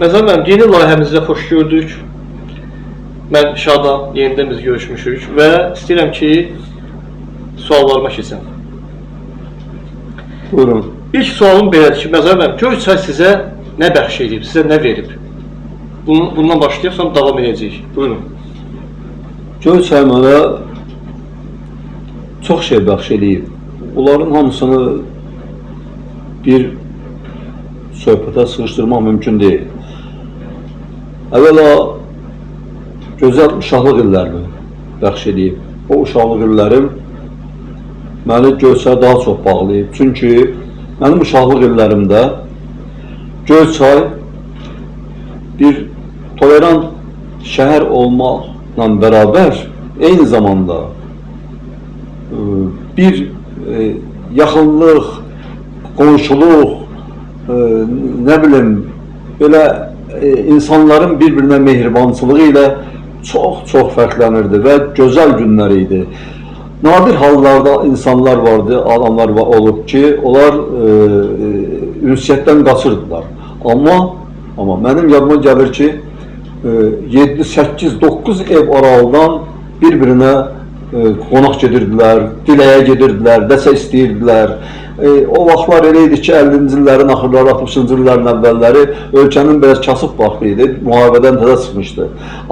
Məsələn, yeni layihəmizdə xoş gördük. Mən şadam, yenidən biz görüşmüşük və istəyirəm ki, suallarıma keçəm. Buyurun. İlk sualım belədir ki, məsələn, Göyçay sizə nə bəxş edib, sizə nə verib? Bundan başlayarsam davam edəcək. Buyurun. Göyçay mənə çox şey bəxş edib. Bunların hamısını bir söhbətə sığışdırmaq mümkün deyil. Əvvəla gözəl uşaqlıq illərimi bəxş edib. O uşaqlıq illərim məni Göyçaya daha çox bağlayıb. Çünki mənim uşaqlıq illərimdə Göyçay bir tolerant şəhər olmaqla bərabər eyni zamanda bir yaxınlıq, qonşuluq, nə bilim, belə insanların bir-birinə mehribançılığı ilə çox fərqlənirdi və gözəl günlər idi. Nadir hallarda insanlar vardı, adamlar olub ki, onlar ünsiyyətdən qaçırdılar. Amma mənim yadıma gəlir ki, 7, 8, 9 ev aralığından bir-birinə qonaq gedirdilər, diləyə gedirdilər, dəsə istəyirdilər. O vaxtlar elə idi ki, 50-ci illərin axırları, 60-cı illərin əvvəlləri ölkənin biraz kasıb vaxtı idi, müharibədən təzə çıxmışdı.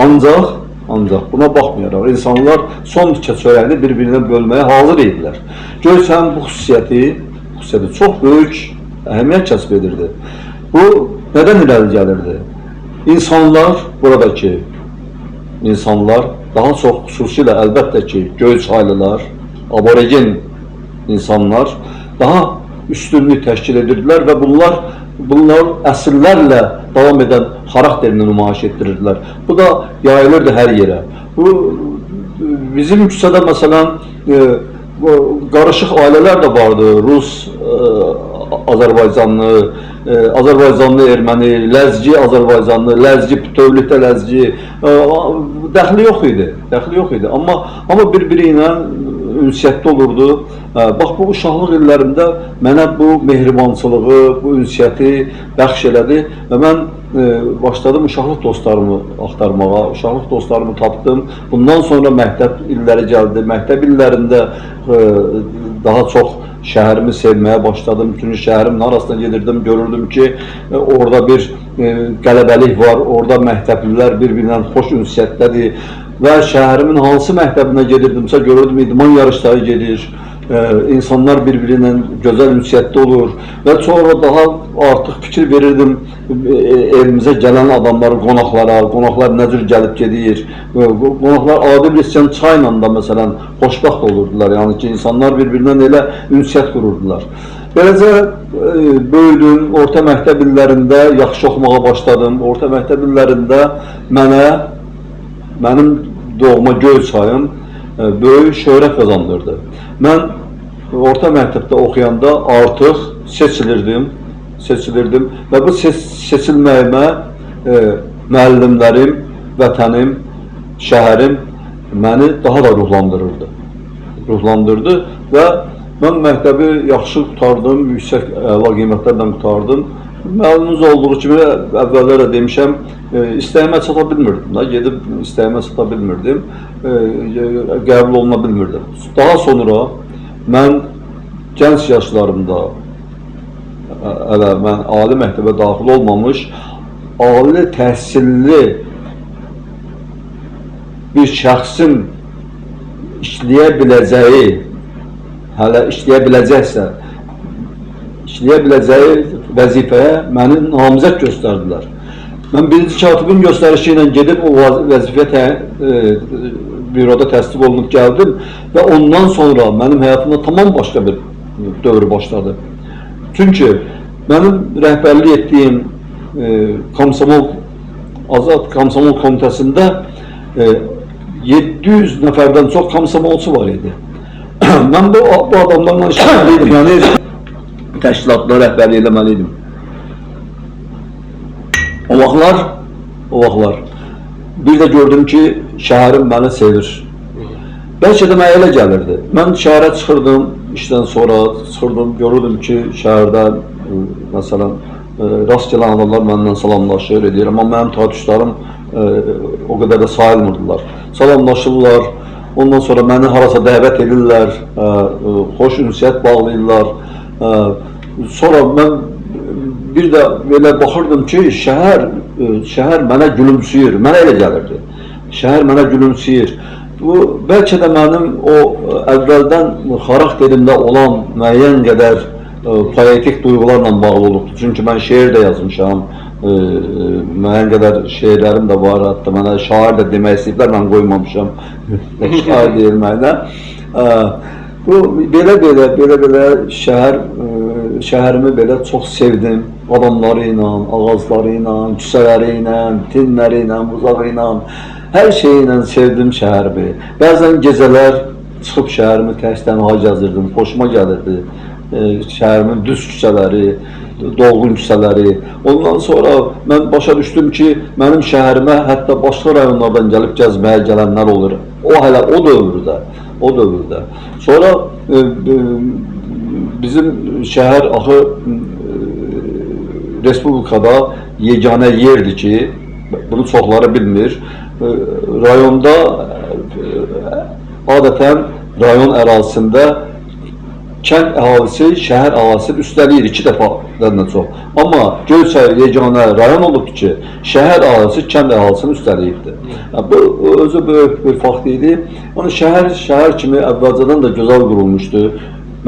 Ancaq buna baxmayaraq, insanlar son çörəyini bir-birinə bölməyə hazır idilər. Göyçayın bu xüsusiyyəti çox böyük əhəmiyyət kəsb edirdi. Bu, nədən irəli gəlirdi? Buradakı insanlar, daha çox xüsusilə əlbəttə ki, Göyçaylılar, aborigen insanlar daha üstünlük təşkil edirdilər və bunlar əsrlərlə davam edən xarakterini nümayiş etdirirdilər. Bu da yayılırdı hər yerə. Bizim küçədə məsələn qarışıq ailələr də vardı. Rus, Azərbaycanlı, Azərbaycanlı erməni, ləzgi Azərbaycanlı, ləzgi bütövlükdə ləzgi, dəxli yox idi. Amma bir-biri ilə ünsiyyətdə olurdu. Bax, bu uşaqlıq illərimdə mənə bu mehribançılığı, bu ünsiyyəti bəxş elədi və mən başladım uşaqlıq dostlarımı axtarmağa, uşaqlıq dostlarımı tapdım. Bundan sonra məktəb illəri gəldi. Məktəb illərində daha çox şəhərimi sevməyə başladım. Bütün şəhərimin arasına gedirdim, görürdüm ki, orada bir qələbəlik var, orada məktəblilər bir-birindən xoş ünsiyyətdədir və şəhərimin hansı məktəbinə gedirdimsə görürdüm, idman yarışları gedir, insanlar bir-birindən gözəl ünsiyyətdə olur və sonra daha artıq fikir verirdim evimizə gələn adamları, qonaqlar nə cür gəlib gedir, qonaqlar adi bir içən çayla da məsələn xoşbəxt olurdular, yəni ki, insanlar bir-birindən elə ünsiyyət qururdular. Beləcə böyüdüm, orta məktəb illərində yaxşı oxumağa başladım, orta məktəb illərində mənim doğma Göyçayım böyük şöhrət qazandırdı. Mən orta məktəbdə oxuyanda artıq seçilirdim və bu seçilməyimə müəllimlərim, vətənim, şəhərim məni daha da ruhlandırdı və mən məktəbi yaxşı qutardım, yüksək əla qiymətlərlə qutardım. Məlumuz olduğu kimi əvvəllər də demişəm, istəyimə çata bilmirdim, gedib istəyimə çata bilmirdim, qəbul oluna bilmirdim. Daha sonra mən gənc yaşlarımda, mən ali məktəbə daxil olmamış, ali təhsilli bir şəxsin işləyə biləcəyi, hələ işləyə biləcəyi vəzifəyə məni namizəd göstərdilər. Mən birinci katibin göstərişi ilə gedib o vəzifəyə büroda təsdiq olunub gəldim və ondan sonra mənim həyatımda tamam başqa bir dövr başladı. Çünki mənim rəhbərlik etdiyim Azad Komsomol komitəsində 700 nəfərdən çox komsomolçu var idi. Mən bu adamlarla işləyirdim, yəni təşkilatla rəhbərlik eləməliydim. O vaxtlar bir də gördüm ki, şəhərim məni sevir. Bəlkə də mənə elə gəlirdi. Mən şəhərə çıxırdım, işdən sonra çıxırdım, görürdüm ki, şəhərdə Məsələn, rast gələn adamlar məndən salamlaşır, edir. Amma mənim tartışlarım o qədər də sayılmırdılar. Salamlaşırlar, ondan sonra məni harasa dəvət edirlər, xoş ünsiyyət bağlayırlar. Sonra mən bir də belə baxırdım ki, şəhər mənə gülümsüyür, mənə elə gəlirdi. Şəhər mənə gülümsüyür. Bu, bəlkə də mənim o əvvəldən xarakterimdə olan müəyyən qədər poetik duyğularla bağlı olubdur. Çünki mən şeir də yazmışam, müəyyən qədər şeirlərim də var, hətta mənə şair də demək istəyiblər, mən qoymamışam şair deyilməklə. Bu, belə şəhərimi belə çox sevdim. Adamları ilə, ağacları ilə, küçələri ilə, tinləri ilə, buzağı ilə, hər şeyi ilə sevdim şəhərimi. Bəzən gecələr çıxıb şəhərimi tək-tənha gəzirdim, xoşuma gəlirdi. Şəhərimin düz küçələri, dolğun küçələri. Ondan sonra mən başa düşdüm ki, mənim şəhərimə hətta başqa rayonlardan gəlib gəzməyə gələnlər olur. O hələ o dövrdə. Sonra bizim şəhər axı Respublikada yeganə yerdir ki, bunu çoxları bilmir. Rayonda adətən rayon ərazisində kənd əhalisi şəhər əhalisi üstəliyir 2 dəfədən də çox. Amma Göyçay yeganə rayon olubdur ki, şəhər əhalisi kənd əhalisini üstəliyibdir. Bu özü böyük bir fakt idi. Yəni şəhər kimi əvvəlcədən də gözəl qurulmuşdu.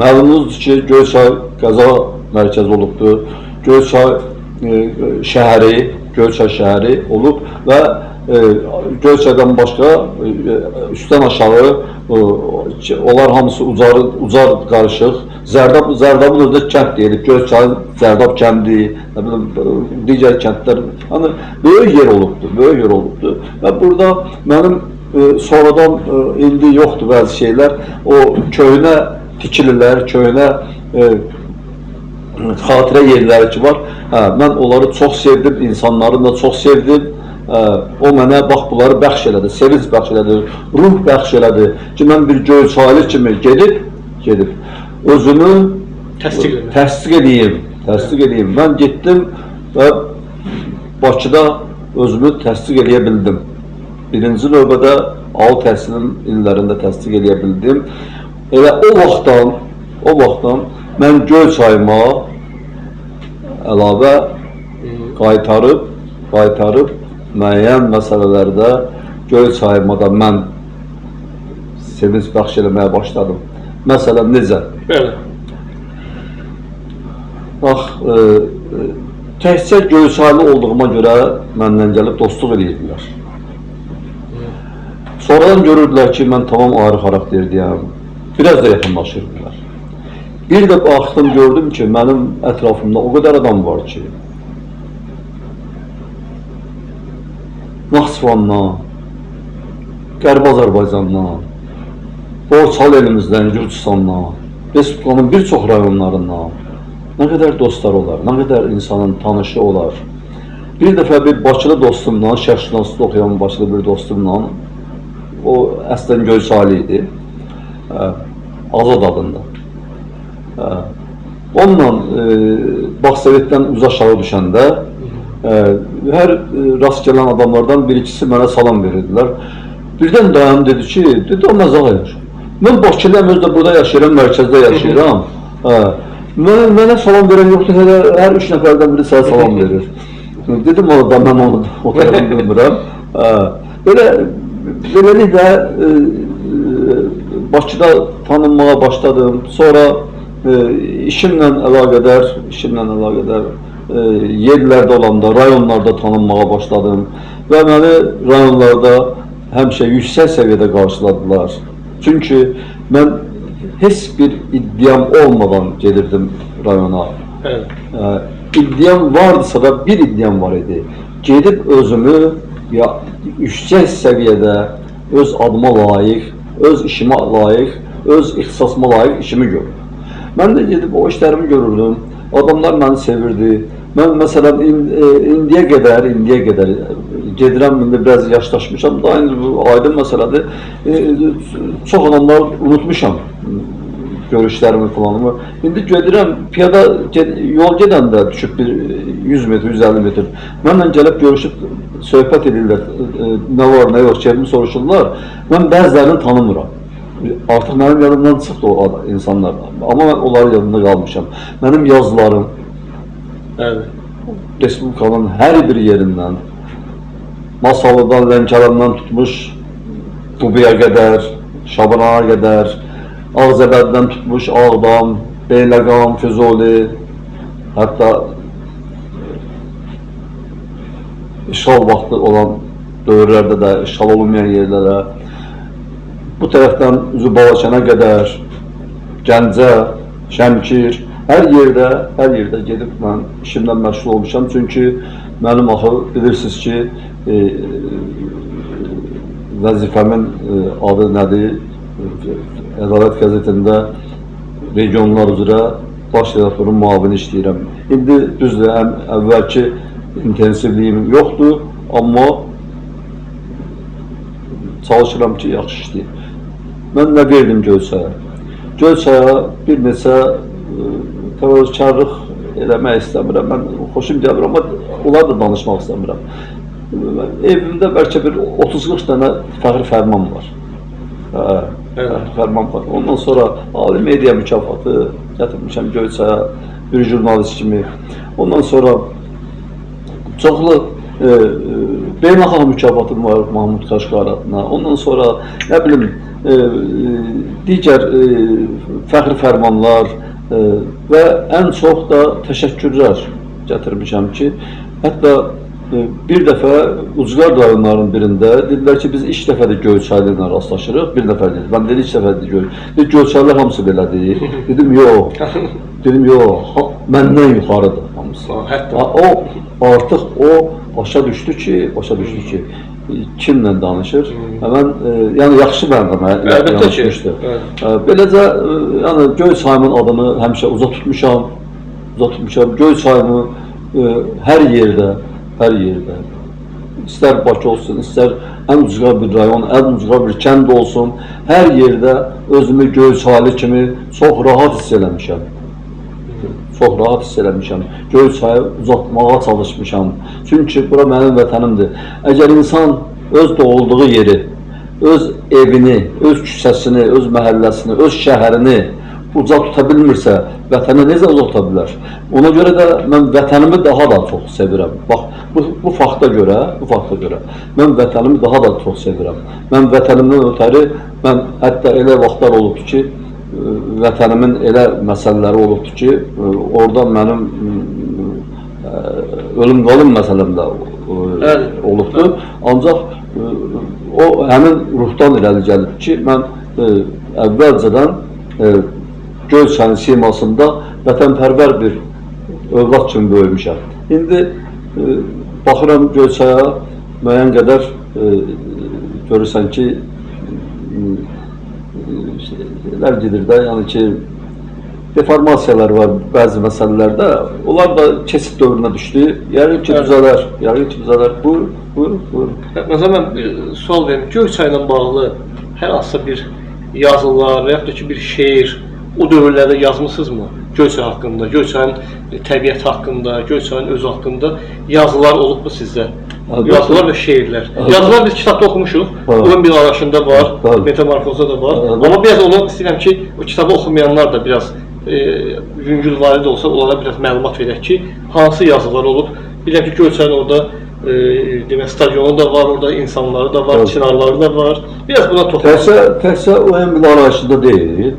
Məlumuzdur ki, Göyçay qəza mərkəzi olubdur. Göyçay şəhəri olub və Göyçaydan başqa üstdən aşağı onlar hamısı ucar qarışıq. Zərdabın özü kənd deyilib, Göyçay Zərdab kəndi, digər kəndlər, yəni böyük yer olubdur. Və burada mənim sonradan indi yoxdur bəzi şeylər, o köhnə tikililər, köhnə xatirə yerləri ki var, mən onları çox sevdim, insanları da çox sevdim. O mənə bax bunları bəxş elədi, sevinç bəxş elədi, ruh bəxş elədi ki, mən bir Göyçaylı kimi gedib özümü təsdiq edeyim. Mən getdim və Bakıda özümü təsdiq edə bildim. Birinci növbədə ali təhsilin illərində təsdiq edə bildim. Elə o vaxtdan mən Göyçayıma əlavə qaytarıb müəyyən məsələlərdə Göyçayıma da mən sevinç bəxş eləməyə başladım. Məsələn, necə? Bax, təkcə Göyçaylı olduğuma görə məndən gəlib dostluq edirdilər. Sonradan görürdülər ki, mən tamam ayrı xarakterdəyəm, biraz da yaxınlaşırdılar. Bir də baxdım, gördüm ki, mənim ətrafımda o qədər adam var ki, Naxçıvandan, Qərbi Azərbaycandan, Borçalı elimizdən, Gürcüstandan, Respublikanın bir çox rayonlarından nə qədər dostlar olar, nə qədər insanın tanışı olar. Bir dəfə bir Bakılı dostumla, şərqşünaslıq oxuyan Bakılı bir dostumla, o əslən Göyçaylı idi, Azad adında. Onunla Bağsovetdən uz aşağı düşəndə hər rast gələn adamlardan bir-ikisi mənə salam verirdilər. Birdən dayanım dedi ki, o məzaq edir. Mən Bakılıyam, özü də burada yaşayıram, mərkəzdə yaşayıram. Mənə salam verən yoxdur, hər 3 nəfərdən biri sənə salam verir. Dedim orada, mən onu o tərəfini bilmirəm. Beləliklə Bakıda tanınmağa başladım. Sonra işimlə əlaqədar yerlərdə olanda, rayonlarda tanınmağa başladım və məni rayonlarda həmişə yüksək səviyyədə qarşıladılar. Çünki mən heç bir iddiam olmadan gedirdim rayona. İddiam vardısa da bir iddiam var idi. Gedib özümü yüksək səviyyədə öz adıma layiq, öz işimə layiq, öz ixtisasıma layiq işimi görürüm. Mən də gedib o işlərimi görürdüm. Adamlar məni sevirdi. Mən məsələn indiyə qədər gedirəm, indi biraz yaşlaşmışam, daha indi bu aydın məsələdir. Çox adamlar unutmuşam. görüşlərimi falanımı. İndi gedirəm, piyada yol gedəndə düşüb bir 100 metr, 150 metr. Mənlə gəlib görüşüb söhbət edirlər. Nə var, nə yox, keyfimi soruşurlar. Mən bəzilərini tanımıram. Artıq mənim yadımdan çıxdı o insanlar. Amma mən onların yadında qalmışam. Mənim yazılarım Respublikanın hər bir yerindən, Masalıdan, Lənkərandan tutmuş, Qubiyə qədər, Şabanana qədər, Ağzəbəddən tutmuş, Ağdam, Beyləqam, Füzuli, hətta işğal vaxtı olan dövrlərdə də, işğal olunmayan yerlərə, bu tərəfdən Balakənə qədər, Gəncə, Şəmkir, hər yerdə gedib mən işimdən məşğul olmuşam. Çünki mənim axı bilirsiniz ki, vəzifəmin adı nədir? Ədalət qəzetində regionlar üzrə baş redaktorun müavini işləyirəm. İndi düzdür, əvvəlki intensivliyim yoxdur, amma çalışıram ki, yaxşı işləyim. Mən nə verdim Göyçaya? Göyçaya bir neçə təvəkkülkarlıq eləmək istəmirəm. Mən xoşum gəlir, amma onlar da danışmaq istəmirəm. Evimdə bəlkə bir 30-40 dənə fəxri fərman var. Fərman var. Ondan sonra Ali Media mükafatı gətirmişəm Göyçaya bir jurnalist kimi. Ondan sonra çoxlu beynəlxalq mükafatım var Mahmud Kaşqar adına. Ondan sonra nə bilim digər fəxri fərmanlar və ən çox da təşəkkürlər gətirmişəm ki, hətta bir dəfə Ucqar rayonlarının birində dedilər ki, biz ilk dəfədir Göyçaylı ilə rastlaşırıq, bir nəfər dedi. Mən dedi, ilk dəfədir Göyçaylı. Göyçaylılar hamısı belədir. Dedim, yox. Dedim, yox. Məndən yuxarıdır hamısı. O artıq başa düşdü ki, kimlə danışır. Mən, yəni yaxşı mənimlə danışmışdı. Beləcə, yəni Göyçayımın adını həmişə uzaq tutmuşam. Göyçayımı hər yerdə, istər Bakı olsun, istər ən ucqar bir rayon, ən ucqar bir kənd olsun, hər yerdə özümü Göyçaylı kimi çox rahat hiss eləmişəm. Göyçayı uzatmağa çalışmışam. Çünki bura mənim vətənimdir. Əgər insan öz doğulduğu yeri, öz evini, öz küçəsini, öz məhəlləsini, öz şəhərini uca tuta bilmirsə, vətəni necə uca tuta bilər? Ona görə də mən vətənimi daha da çox sevirəm. Bax, bu fakta görə, mən vətənimi daha da çox sevirəm. Mən vətənimdən ötəri, mən hətta elə vaxtlar olubdur ki, vətənimin elə məsələləri olubdur ki, orada mənim ölüm-qalım məsələm də olubdur. Ancaq o həmin ruhdan irəli gəlib ki, mən əvvəlcədən Göyçayın simasında vətənpərvər bir övlad kimi böyümüşəm. İndi baxıram Göyçaya müəyyən qədər görürsən ki, şeylər gedir də, yəni ki, deformasiyalar var bəzi məsələlərdə. Onlar da keçid dövrünə düşdü. Yəqin ki, düzələr. Buyur. Məsələn, mən bir sual verim. Göyçay ilə bağlı hər hansısa bir yazılar və yaxud da ki, bir şeir o dövrlərdə yazmısınızmı? Göyçay haqqında, Göyçayın təbiəti haqqında, Göyçayın özü haqqında yazılar olubmu sizdə? Yazılar və şeirlər. Yazılar biz kitabda oxumuşuq, onun bir arasında var, Metamorfoza da var. Amma biraz onu istəyirəm ki, o kitabı oxumayanlar da biraz yüngülvari də olsa, onlara biraz məlumat verək ki, hansı yazılar olub. Biləm ki, Göyçayın orada stadionu da var, orada insanları da var, çınarları da var. Biraz buna toxunaq. Təkcə o Embil arayışında deyil.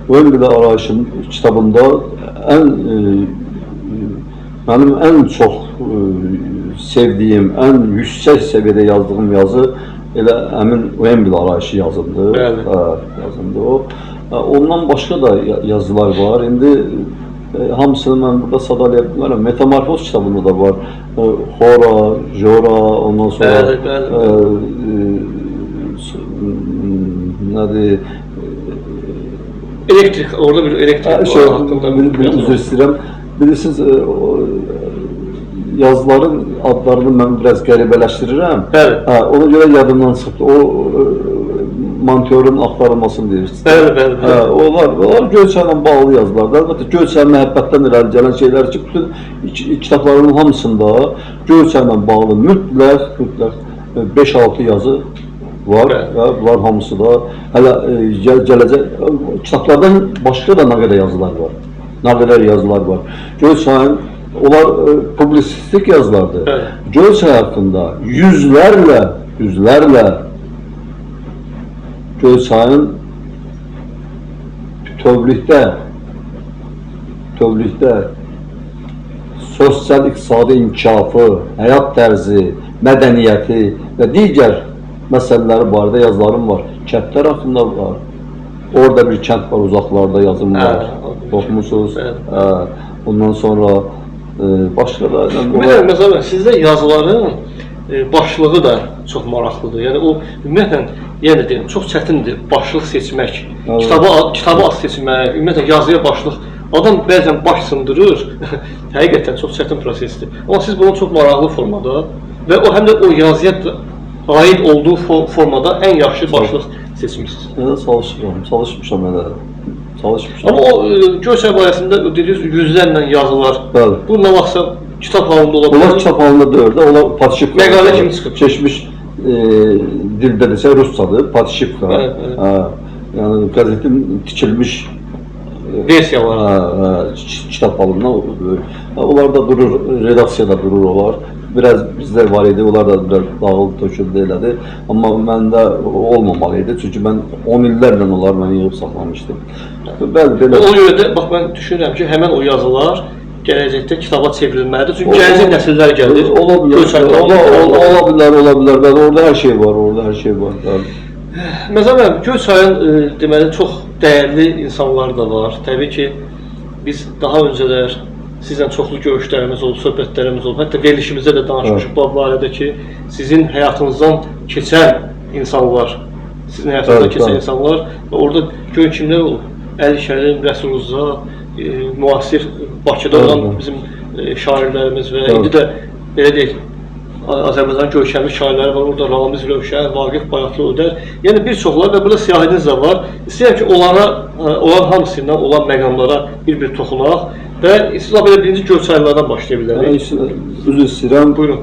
O Embil arayışın kitabında mənim ən çox sevdiyim, ən yüksək səviyyədə yazdığım yazı elə həmin o Embil arayışı yazımdı o. Ondan başqa da yazılar var. İndi hamısını mən burada sadalaya bilmərəm. Metamorfoz kitabında da var. Xora, Jora, ondan sonra nədir? Elektrik, orada bir elektrik haqqında üzr istəyirəm. Bilirsiniz, yazıların adlarını mən biraz qəribələşdirirəm. Ona görə yadımdan çıxdı. O Montyorun axtarılmasını deyirsiniz. Bəli. Onlar Göyçayla bağlı yazılardır. Əlbəttə Göyçay məhəbbətdən irəli gələn şeylər ki, bütün kitabların hamısında Göyçayla bağlı mütləq 5-6 yazı var və bunlar hamısı da hələ gələcək kitablardan başqa da nə qədər yazılar var. Nə qədər yazılar var. Göyçayın onlar publisistik yazılardır. Göyçay haqqında yüzlərlə Göyçayın bütövlükdə sosial-iqtisadi inkişafı, həyat tərzi, mədəniyyəti və digər məsələləri barədə yazılarım var. Kəndlər haqqında var. Orada bir kənd var, uzaqlarda yazım var. Oxumusunuz. Ondan sonra başqa da... Məsələn, sizdə yazıların başlığı da çox maraqlıdır. Yəni o ümumiyyətlə yenə deyim, çox çətindir başlıq seçmək, kitabı az seçmək, ümumiyyətlə yazıya başlıq. Adam bəzən baş sındırır, həqiqətən çox çətin prosesdir. Amma siz bunu çox maraqlı formada və o həm də o yazıya aid olduğu formada ən yaxşı başlıq seçmişsiniz. Çalışmışam elə. Amma o Göyçay barəsində dediniz yüzlərlə yazılar. Bu nə vaxtsa kitab halında ola bilər. Onlar kitab halında deyil də, onlar patişivka. Məqalə kimi çıxıb. Keçmiş dildə desə Rusçadır, patişivka. Yəni qəzetin tikilmiş versiyalar. Kitab halında. Onlar da durur, redaksiyada durur onlar. Biraz bizdə var idi, onlar da biraz dağılıb töküldü elədi. Amma məndə olmamalı idi, çünki mən 10 illərlə onlar məni yığıb saxlamışdım. O görə də, bax mən düşünürəm ki, həmən o yazılar gələcəkdə kitaba çevrilməlidir. Çünki gələcək nəsillər gəlir. Ola bilər, orada hər şey var, Məsələn, Göyçayın deməli çox dəyərli insanlar da var. Təbii ki, biz daha öncələr sizlə çoxlu görüşlərimiz oldu, söhbətlərimiz oldu. Hətta verilişimizdə də danışmışıq bu barədə ki, sizin həyatınızdan keçən insanlar, və orada görün kimlər olub? Əli Şərim, Rəsul Rza, müasir Bakıda olan bizim şairlərimiz və indi də belə deyək, Azərbaycan görkəmli şairləri var, orada Ramiz Rövşən, Vaqif Bayatlı Ödər, yəni bir çoxlar və burada siyahiniz də var. İstəyirəm ki, onların hamısından olan məqamlara bir toxunaq və İslam belə birinci Göyçaylılardan başlaya bilərik. Üzr istəyirəm. Buyurun.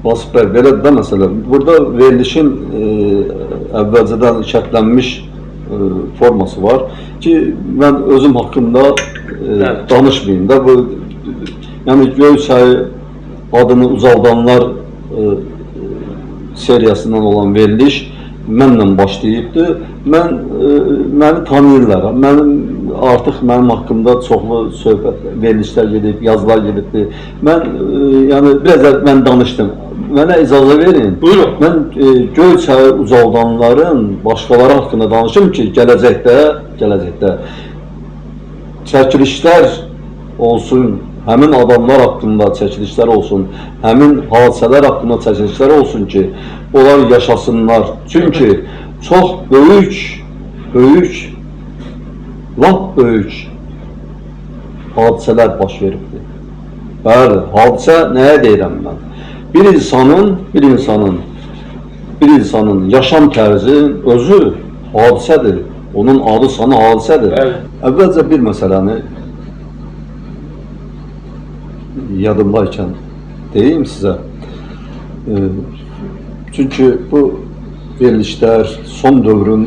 Vasif bəy, belə də məsələn, burada verilişin əvvəlcədən şərtlənmiş forması var ki, mən özüm haqqında danışmayayım da. Yəni Göyçay adını uzaldanlar seriyasından olan veriliş mənlə başlayıbdır. Məni tanıyırlar. Artıq mənim haqqımda çoxlu söhbət, verilişlər gedib, yazılar gedibdir. Mən danışdım. Mənə icazə verin. Buyurun. Mən Göyçay uzaldanların başqaları haqqında danışım ki, gələcəkdə çəkilişlər olsun, həmin adamlar haqqında çəkilişlər olsun, həmin hadisələr haqqında çəkilişlər olsun ki, onlar yaşasınlar. Çünki çox böyük, lap böyük hadisələr baş veribdir. Bəli, hadisə nəyə deyirəm mən? Bir insanın yaşam tərzi özü hadisədir. Onun adı sanı hadisədir. Əvvəlcə bir məsələni yadımdaykən deyim sizə. Çünki bu verilişlər son dövrün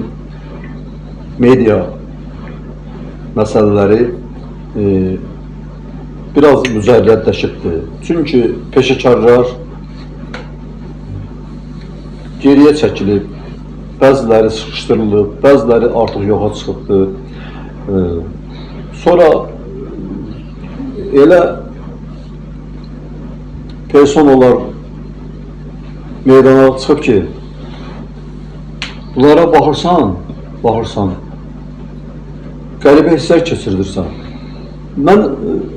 media məsələləri biraz müzərrədləşibdir. Çünki peşəkarlar geriyə çəkilib, bəziləri sıxışdırılıb, bəziləri artıq yoxa çıxıbdır. Sonra elə personalar meydana çıxıb ki, bunlara baxırsan, qəribə hisslər keçirdirsən. Mən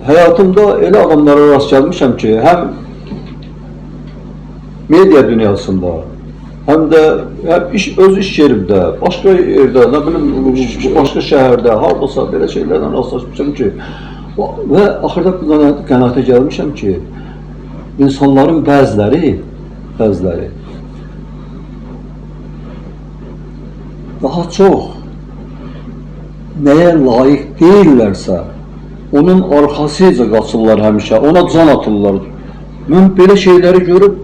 həyatımda elə adamlara rast gəlmişəm ki, həm media dünyasında, həm də öz iş yerimdə, başqa yerdə, nə bilim, başqa şəhərdə, hardasa belə şeylərlə rastlaşmışam ki, və axırda qənaətə gəlmişəm ki, insanların bəziləri daha çox nəyə layiq deyillərsə, onun arxasıca qaçırlar həmişə, ona can atırlar. Mən belə şeyləri görüb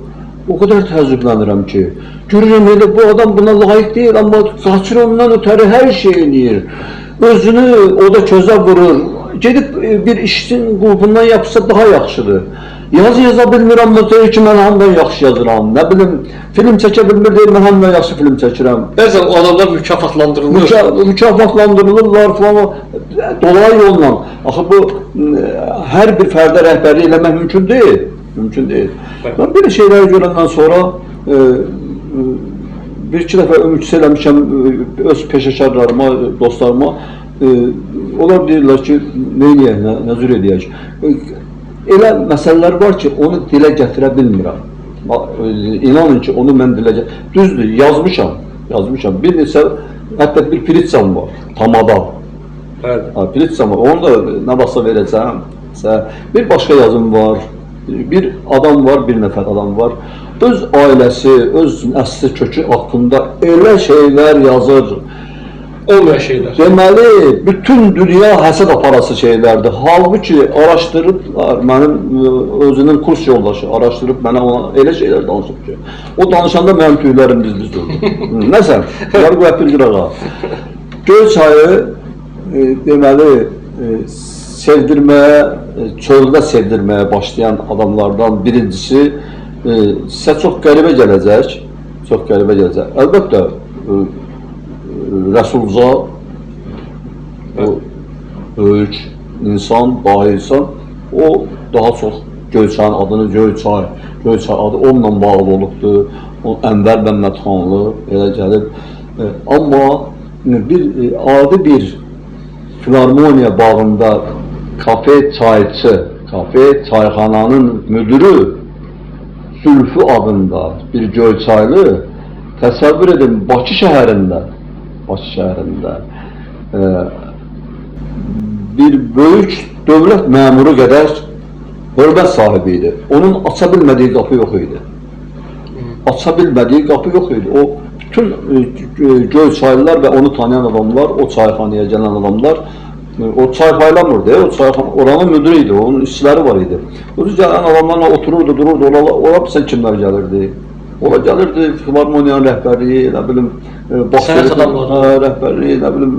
o qədər təəccüblənirəm ki, görürəm elə bu adam buna layiq deyil, amma qaçır ondan ötəri hər şey eləyir. Özünü o da közə vurur. Gedib bir işin qulpundan yapsa daha yaxşıdır. Yazı yaza bilmirəm, deyir ki, mən hamdan yaxşı yazıram. Nə bilim, film çəkə bilmir, deyir, mən hamdan yaxşı film çəkirəm. Bəzən o adamlar mükafatlandırılır. Mükafatlandırılırlar falan, dolayı yolla. Axı bu, hər bir fərdə rəhbərlik eləmək mümkün deyil. Mümkün deyil. Mən belə şeyləri görəndən sonra bir-iki dəfə ümidsiz eləmişəm öz peşəkarlarıma, dostlarıma. Onlar deyirlər ki, neyləyək, nə cür edəyək. Elə məsələlər var ki, onu dilə gətirə bilmirəm. İnanın ki, onu mən dilə gətirə... Düzdür, yazmışam. Bir neçə, hətta bir pritsam var, tamada. Pritsam var, onu da nə vaxtsa verəcəm. Bir başqa yazım var, bir adam var, bir nəfər adam var. Öz ailəsi, öz əsli kökü haqqında elə şeylər yazır. Olmayan şeylər. Deməli, bütün dünya həsəd aparası şeylərdir. Halbuki araşdırıblar, mənim özünün kurs yoldaşı araşdırıb mənə ona elə şeylər danışıb ki, o danışanda mənim tüylərim diz-diz durdu. Nəsən? Yarıq və Bilgir ağa. Göyçayı, deməli, sevdirməyə, çöldə sevdirməyə başlayan adamlardan birincisi sizə çox qəribə gələcək. Əlbəttə, Rəsulca, böyük insan, dahi insan, o daha çox Göyçayın adını Göyçay adı onunla bağlı olubdur. O Ənvər Məmmədxanlı elə gəlib. Amma adi bir filarmoniya bağında kafe çayxananın müdürü Zülfü adında bir Göyçaylı təsəvvür edin Bakı şəhərində bir böyük dövlət məmuru qədər hörmət sahibi idi. Onun aça bilmədiyi qapı yox idi. O bütün Göyçaylılar və onu tanıyan adamlar, o çayxanaya gələn adamlar, o çay paylamırdı, oranın müdürü idi, onun işçiləri var idi. O gələn adamlarla otururdu, dururdu, ola bilsə kimlər gəlirdi? Ola gəlirdi filarmoniyanın rəhbərliyi, nə bilim, rəhbərliyi, nə bilim,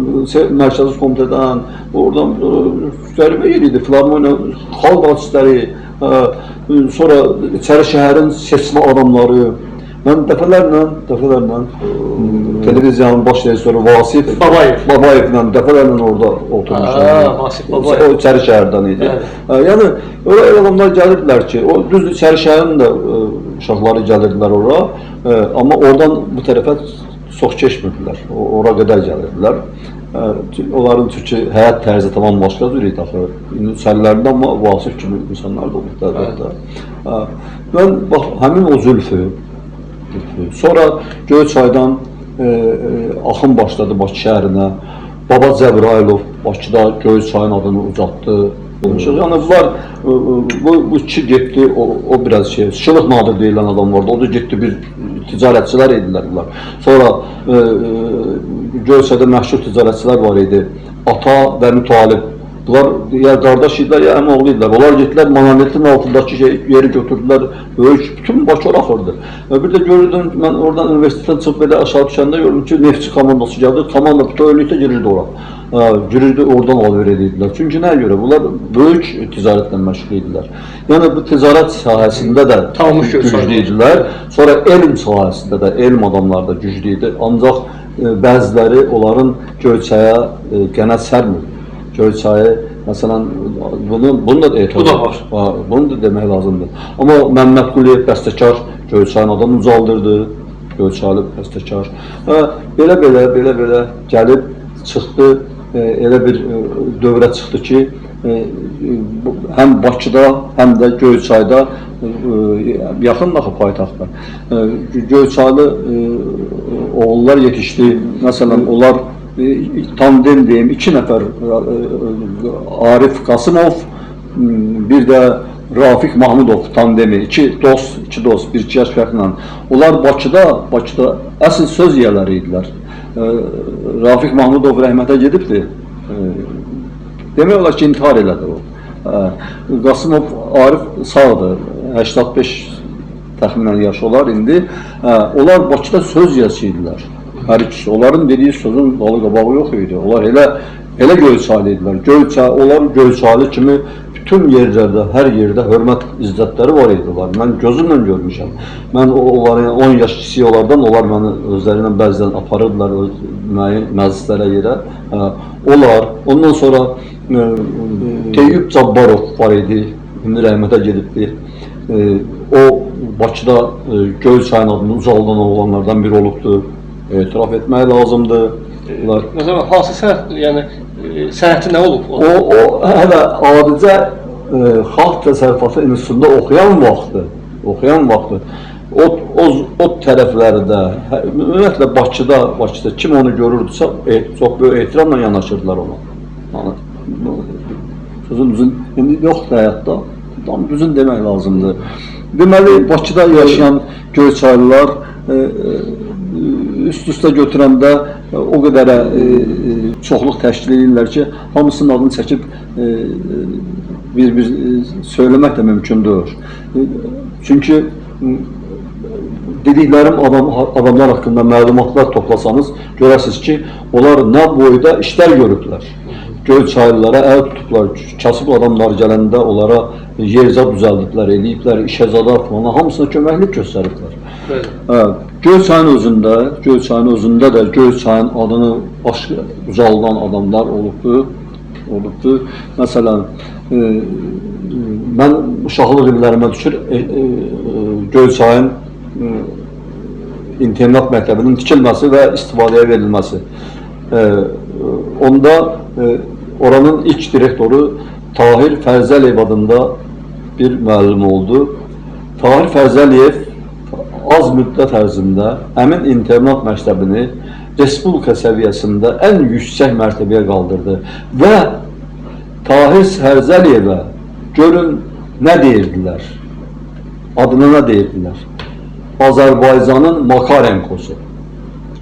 mərkəzi komitədən, oradan qəribə yer idi, filarmoniya, xalq artistləri, sonra İçəri şəhərin seçmə adamları. Mən dəfələrlə televiziyanın baş rejissoru Vasif Babayevlə dəfələrlə orada oturmuşam. Vasif Babayev. O İçəri şəhərdən idi. Yəni, öyle adamlar gəlirdilər ki, düzdür İçəri şəhərin də uşaqları gəlirdilər ora, amma oradan bu tərəfə çox keçmirdilər, ora qədər gəlirdilər. Onların çünki həyat tərzi tamam başqa cür idi axı. İçərilərində amma Vasif kimi insanlar da olubdur əlbəttə. Mən, bax, həmin o Zülfü, sonra Göyçaydan axın başladı Bakı şəhərinə. Baba Cəbrayılov Bakıda Göyçayın adını ucaltdı. Yəni bunlar, bu iki getdi, o biraz şey, Şılıq Nadir deyilən adam vardı, o da getdi bir ticarətçilər idilər bunlar. Sonra Göyçayda məşhur ticarətçilər var idi, Ata və Mütalib. Bunlar ya qardaş idilər, ya əmoğlu idilər. Onlar getdilər, monometin altındakı yeri götürdülər, bütün Bakı ora axırdı. Bir də görürdüm, mən oradan universitetdən çıxıb belə aşağı düşəndə gördüm ki, neftçi komandası gəldi, komanda bütövlükdə girirdi ora. Girirdi, oradan alver edirdilər. Çünki nəyə görə? Bunlar böyük ticarətlə məşğul idilər. Yəni bu ticarət sahəsində də güclü idilər. Sonra elm sahəsində də, elm adamları da güclü idi. Ancaq bəziləri onların Göyçaya qənət sərmir. Göyçayı, məsələn, bunu da etiraz var. Bunu da demək lazımdır. Amma Məmməd Quliyev bəstəkar Göyçayın adını ucaldırdı. Göyçaylı bəstəkar. Belə gəlib, çıxdı, elə bir dövrə çıxdı ki, həm Bakıda, həm də Göyçayda, yaxın axı paytaxtda, Göyçaylı oğullar yetişdi. Məsələn, onlar tandem deyim, iki nəfər Arif Qasımov, bir də Rafiq Mahmudov tandemi, iki dost, bir-iki yaş fərqlə. Onlar Bakıda əsl söz yiyələri idilər. Rafiq Mahmudov rəhmətə gedibdi. Demək olar ki, intihar elədi o. Qasımov Arif sağdır, 85 təxminən yaş olar indi. Onlar Bakıda söz yazıydılar. Hər ikisi. Onların dediyi sözün dalı qabağı yox idi. Onlar elə Göyçaylı idilər. Onlar Göyçaylı kimi bütün yerlərdə, hər yerdə hörmət izzətləri var idi. Mən gözümlə görmüşəm. Mən onların 10 yaş kiçik olardan, onlar məni özlərindən bəzən aparırdılar məclislərə yerə. Onlar, ondan sonra Teyyub Cabbarov var idi, indi rəhmətə gedibdi. O, Bakıda Göyçayın adını ucaldan olanlardan biri olubdur. Etiraf etmək lazımdır. Məsələn, hansı sənət, yəni sənəti nə olub? O hələ adicə Xalq Təsərrüfatı İnstitutunda oxuyan vaxtı, o tərəflərdə, ümumiyyətlə Bakıda kim onu görürdüsə, çox böyük ehtiramla yanaşırdılar ona. Sözün düzün, indi yoxdur həyatda, tam düzün demək lazımdır. Deməli, Bakıda yaşayan Göyçaylılar üst-üstə götürəndə o qədərə çoxluq təşkil edirlər ki, hamısının adını çəkib bir söyləmək də mümkündür. Çünki dediklərim adamlar haqqında məlumatlar toplasanız, görəsiniz ki, onlar nə boyda işlər görüblər. Göyçaylılara əl tutublar, kasıb adamlar gələndə onlara yerzad düzəldiblər, eləyiblər, işəzadlar falan, hamısına köməklik göstəriblər. Göyçayın özündə də Göyçayın adını başqa ucaldan adamlar olubdur. Məsələn, mən uşaqlıq illərimə düşür, Göyçayın internat məktəbinin tikilməsi və istifadəyə verilməsi. Onda oranın ilk direktoru Tahir Fərzəliyev adında bir müəllim oldu. Tahir Fərzəliyev az müddət ərzində həmin internat məktəbini Respublika səviyyəsində ən yüksək mərtəbəyə qaldırdı və Tahir Fərzəliyevə görün nə deyirdilər, adına nə deyirdilər? Azərbaycanın Makarenkosu.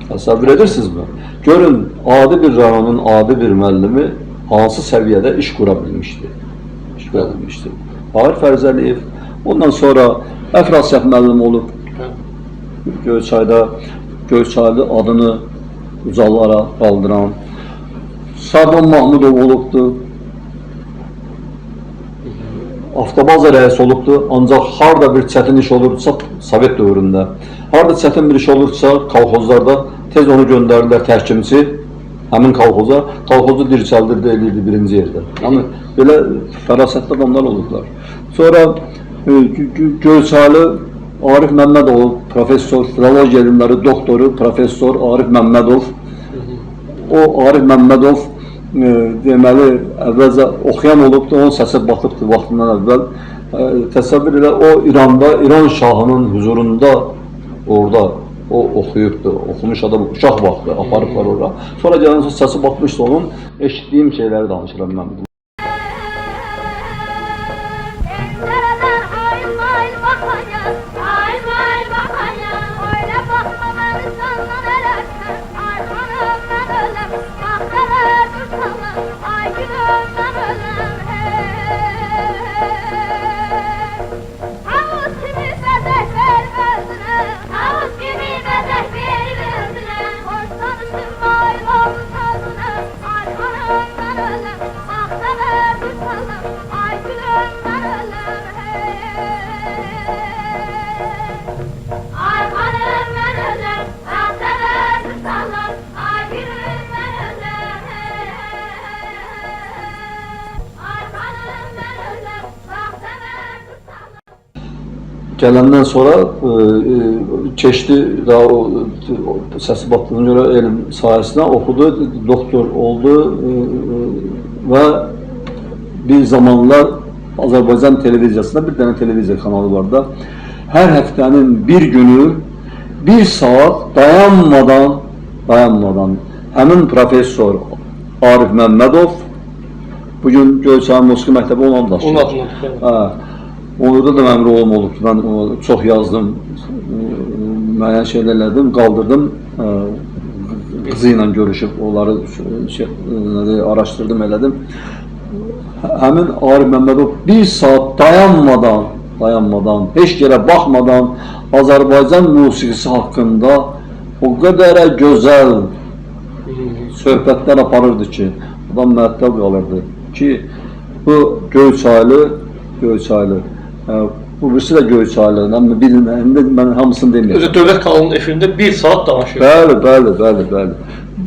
Təsəvvür edirsinizmi? Görün, adi bir rayonun adi bir müəllimi hansı səviyyədə iş qura bilmişdi? Tahir Fərzəliyev, ondan sonra Əfrasiyat müəllim olub. Göyçaylı adını ucalara qaldıran Şaban Mahmudov olubdur. Avtobaza rəis olubdur, ancaq harada bir çətin iş olursa Sovet dövründə, harada çətin bir iş olursa kolxozlarda tez onu göndərirlər təhkimçi həmin kolxoza, kolxozu dirçəldirdi, eləyirdi birinci yerdə. Yəni, belə fərasətli adamlar olublar. Sonra Göyçaylı Arif Məmmədov, professor, filologiya elmləri doktoru, professor Arif Məmmədov. O Arif Məmmədov deməli, əvvəlcə oxuyan olubdur, onun səsi batıbdır vaxtından əvvəl. Təsəvvür elə, o İranda, İran şahının huzurunda orada o oxuyubdur, oxumuş adam uşaq vaxtı aparıblar orada. Sonra gələn səsi batmışdı onun, eşitdiyim şeyləri danışıram mən. Gələndən sonra keçdi, daha o səsi batdığına görə elm sahəsinə oxudu, doktor oldu və bir zamanlar Azərbaycan televiziyasında bir dənə televiziya kanalı var da, hər həftənin bir günü, bir saat dayanmadan həmin professor Arif Məmmədov, bugün Göyçayın Musiqi Məktəbi olan daşıyır. Orada da mənim rolum olubdur, mən çox yazdım, müəyyən şeylər elədim, qaldırdım, qızı ilə görüşüb, onları araşdırdım, elədim. Həmin Arif Məmmədov bir saat dayanmadan, heç yerə baxmadan Azərbaycan musiqisi haqqında o qədər gözəl söhbətlər aparırdı ki, adam məəttəl qalırdı ki, bu Göyçaylı, bu birisi də Göyçaylı, mən hamısını deməyəm. Özü Dövlət kanalının efirində bir saat danışır. Bəli.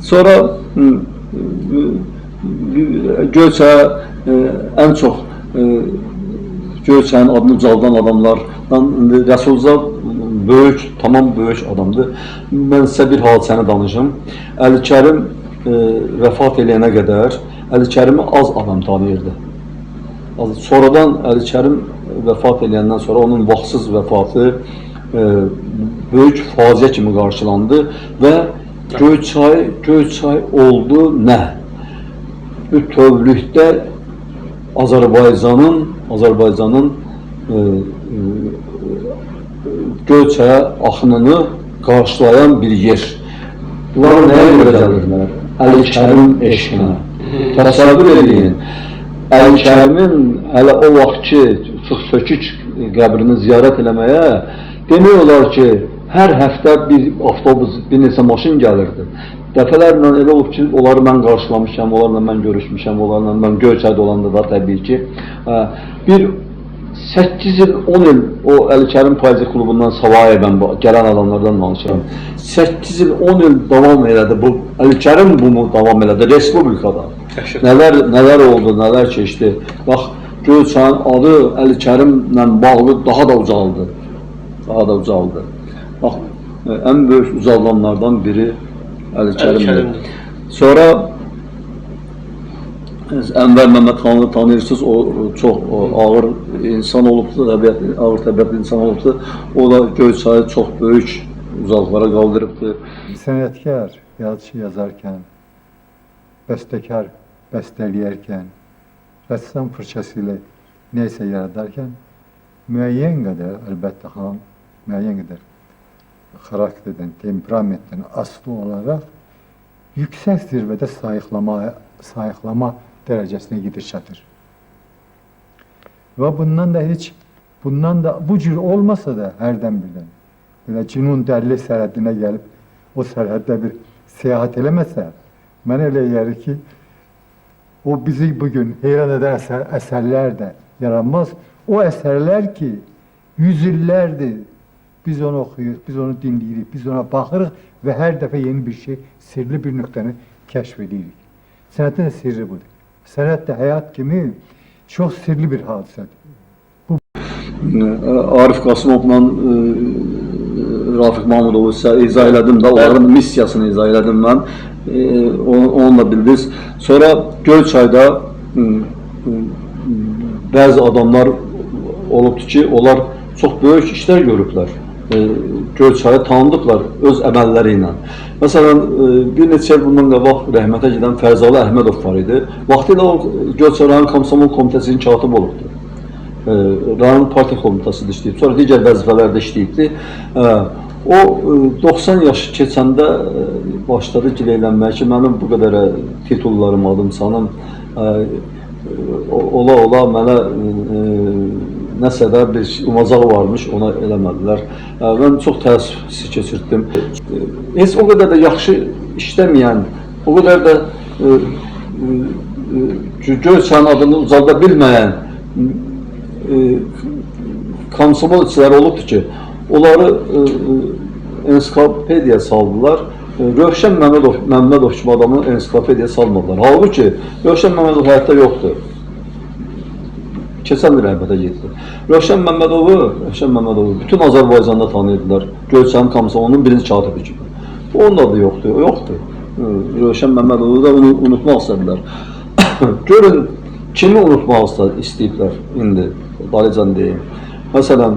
Sonra Göyçay ən çox Göyçayın adını ucaldan adamlardan Rəsulza tamam böyük adamdır. Mən sizə bir hadisəni danışım. Əli Kərim vəfat eləyənə qədər Əli Kərimi az adam tanıyırdı. Sonradan Əli Kərim vəfat eləyəndən sonra onun vaxtsız vəfatı böyük faciə kimi qarşılandı və Göyçay oldu nə? Bütövlükdə Azərbaycanın Göyçaya axınını qarşılayan bir yer. Bunlar nəyə görə gəlirlər? Əli Kərim eşqinə. Təsəvvür edin, Əli Kərimin hələ o vaxtki sökük qəbrini ziyarət eləməyə demək olar ki, hər həftə bir avtobus, bir neçə maşın gəlirdi. Dəfələrlə elə olub ki, onları mən qarşılamışam, onlarla mən görüşmüşəm, onlarla mən Göyçayda olanda da təbii ki, bir 8 il, 10 il o Əli Kərim Poezik Klubundan savayı mən gələn adamlardan danışıram. 8 il, 10 il davam elədi bu, Əli Kərim bunu davam elədi Respublikada. Nələr oldu, nələr keçdi. Bax, Göyçayın adı Əli Kərimlə bağlı daha da ucaldı. Bax, ən böyük ucaldanlardan biri Əli Kərimdir. Sonra Ənvər Məmmədxanlı tanıyırsınız, o çox ağır insan olubdur, ağır təbiətli insan olubdur. O da Göyçayı çox böyük uzaqlara qaldırıbdır. Sənətkar, yazıcı yazarkən, bəstəkar bəstələyərkən, rəssam fırçası ilə neysə yaradarkən, müəyyən qədər, əlbəttə müəyyən qədər xarakterdən, temperamentdən asılı olaraq yüksək zirvədə sayıqlama dərəcəsinə gedir, çatır. Və bundan da bu cür olmasa da hərdən birdən, belə Cünun Dəlli sərhədinə gəlib, o sərhəddə bir seyahat eləməsə, mən elə gəlir ki, o bizi bugün heyran edən əsərlər də yaranmaz. O əsərlər ki, 100 illərdir biz onu oxuyuruq, biz onu dinləyirik, biz ona baxırıq və hər dəfə yeni bir şey, sirli bir nöqtəni kəşf edirik. Sənətin sirri budur. Sənət də həyat kimi çox sirli bir hadisədir. Arif Qasımovla Rafiq Mahmudovu izah elədim də, onların missiyasını izah elədim mən, onunla bildiniz. Sonra Göyçayda bəzi adamlar olubdur ki, onlar çox böyük işlər görüblər. Göyçayı tanıdıqlar öz əməlləri ilə. Məsələn, bir neçə il bundan qabaq rəhmətə gedən Fərzalı Əhmədov var idi. Vaxtilə o Göyçay rayon Komsomol komitəsinin katib olubdur. Rayon partiya komitəsində işləyib, sonra digər vəzifələrdə işləyibdi. O 90 yaş keçəndə başladı gileylənməyə ki, mənim bu qədər titullarım, adım, sanım ola mənə nəsə də bir umacağı varmış, ona eləmədilər. Mən çox təəssüf keçirtdim. Heç o qədər də yaxşı işləməyən, o qədər də Göyçayın adını ucalda bilməyən komsomol işçiləri olubdur ki, onları ensiklopediyaya saldılar. Rövşən Məmmədov kimi adamı ensiklopediyaya salmadılar. Halbuki Rövşən Məmmədov həyatda yoxdur. Keçən bir rəhbətə getdi. Rövşən Məmmədovu bütün Azərbaycanda tanıyırdılar. Göyçayın komsomolunun birinci katibi kimi. Onun adı yoxdur. Rövşən Məmmədovu da unutmaq istədilər. Görün, kimi unutmaq istəyiblər indi, dalican deyim. Məsələn,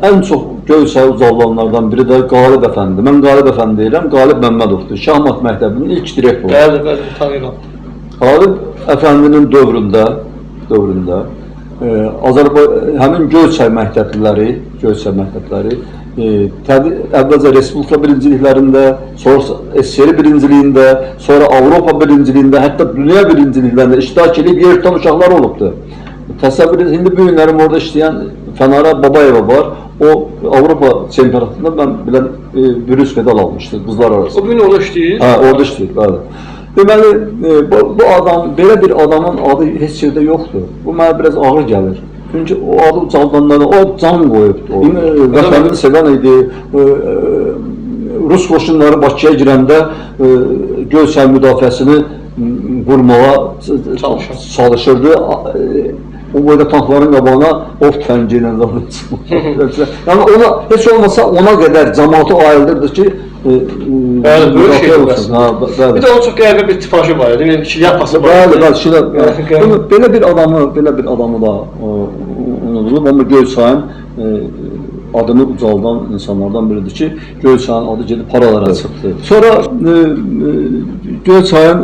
ən çox Göyçayı ucaldanlardan biri də Qalib Əfəndi. Mən Qalib Əfəndi deyirəm, Qalib Məmmədovdur. Şahmat məktəbinin ilk direktoru. Bəli, tanıyıram. Qalib Əfəndinin dövründə həmin Göyçay məktəbləri əvvəlcə Respublika birinciliklərində, sonra SSR birinciliyində, sonra Avropa birinciliyində, hətta dünya birinciliklərində iştirak edib yer tutan uşaqlar olubdur. Təsəvvür edin, indi bu günlərim orada işləyən Fənara Babayeva var. O Avropa çempionatında mən bilən bürüz medal almışdı qızlar arasında. O gün orada işləyir? Hə, orada işləyir, bəli. Deməli, bu adam, belə bir adamın adı heç yerdə yoxdur. Bu mənə biraz ağır gəlir. Çünki o adı ucaldanlara, o can qoyubdur. Vətənini sevən idi. Rus qoşunları Bakıya girəndə Göyçay müdafiəsini qurmağa çalışırdı. O boyda tankların qabağına ov tüfəngi ilə çıxmışdı. Yəni ona, heç olmasa ona qədər cəmaatı ayırdırdı ki, bəli, böyük şey olmasın. Bir də onun çox qəribə bir tipajı var, yəni iki yapası var. Bəli, belə bir adamı da unudulub, amma Göyçayın adını ucaldan insanlardan biridir ki, Göyçayın adı gedib paralara çıxdı. Sonra Göyçayın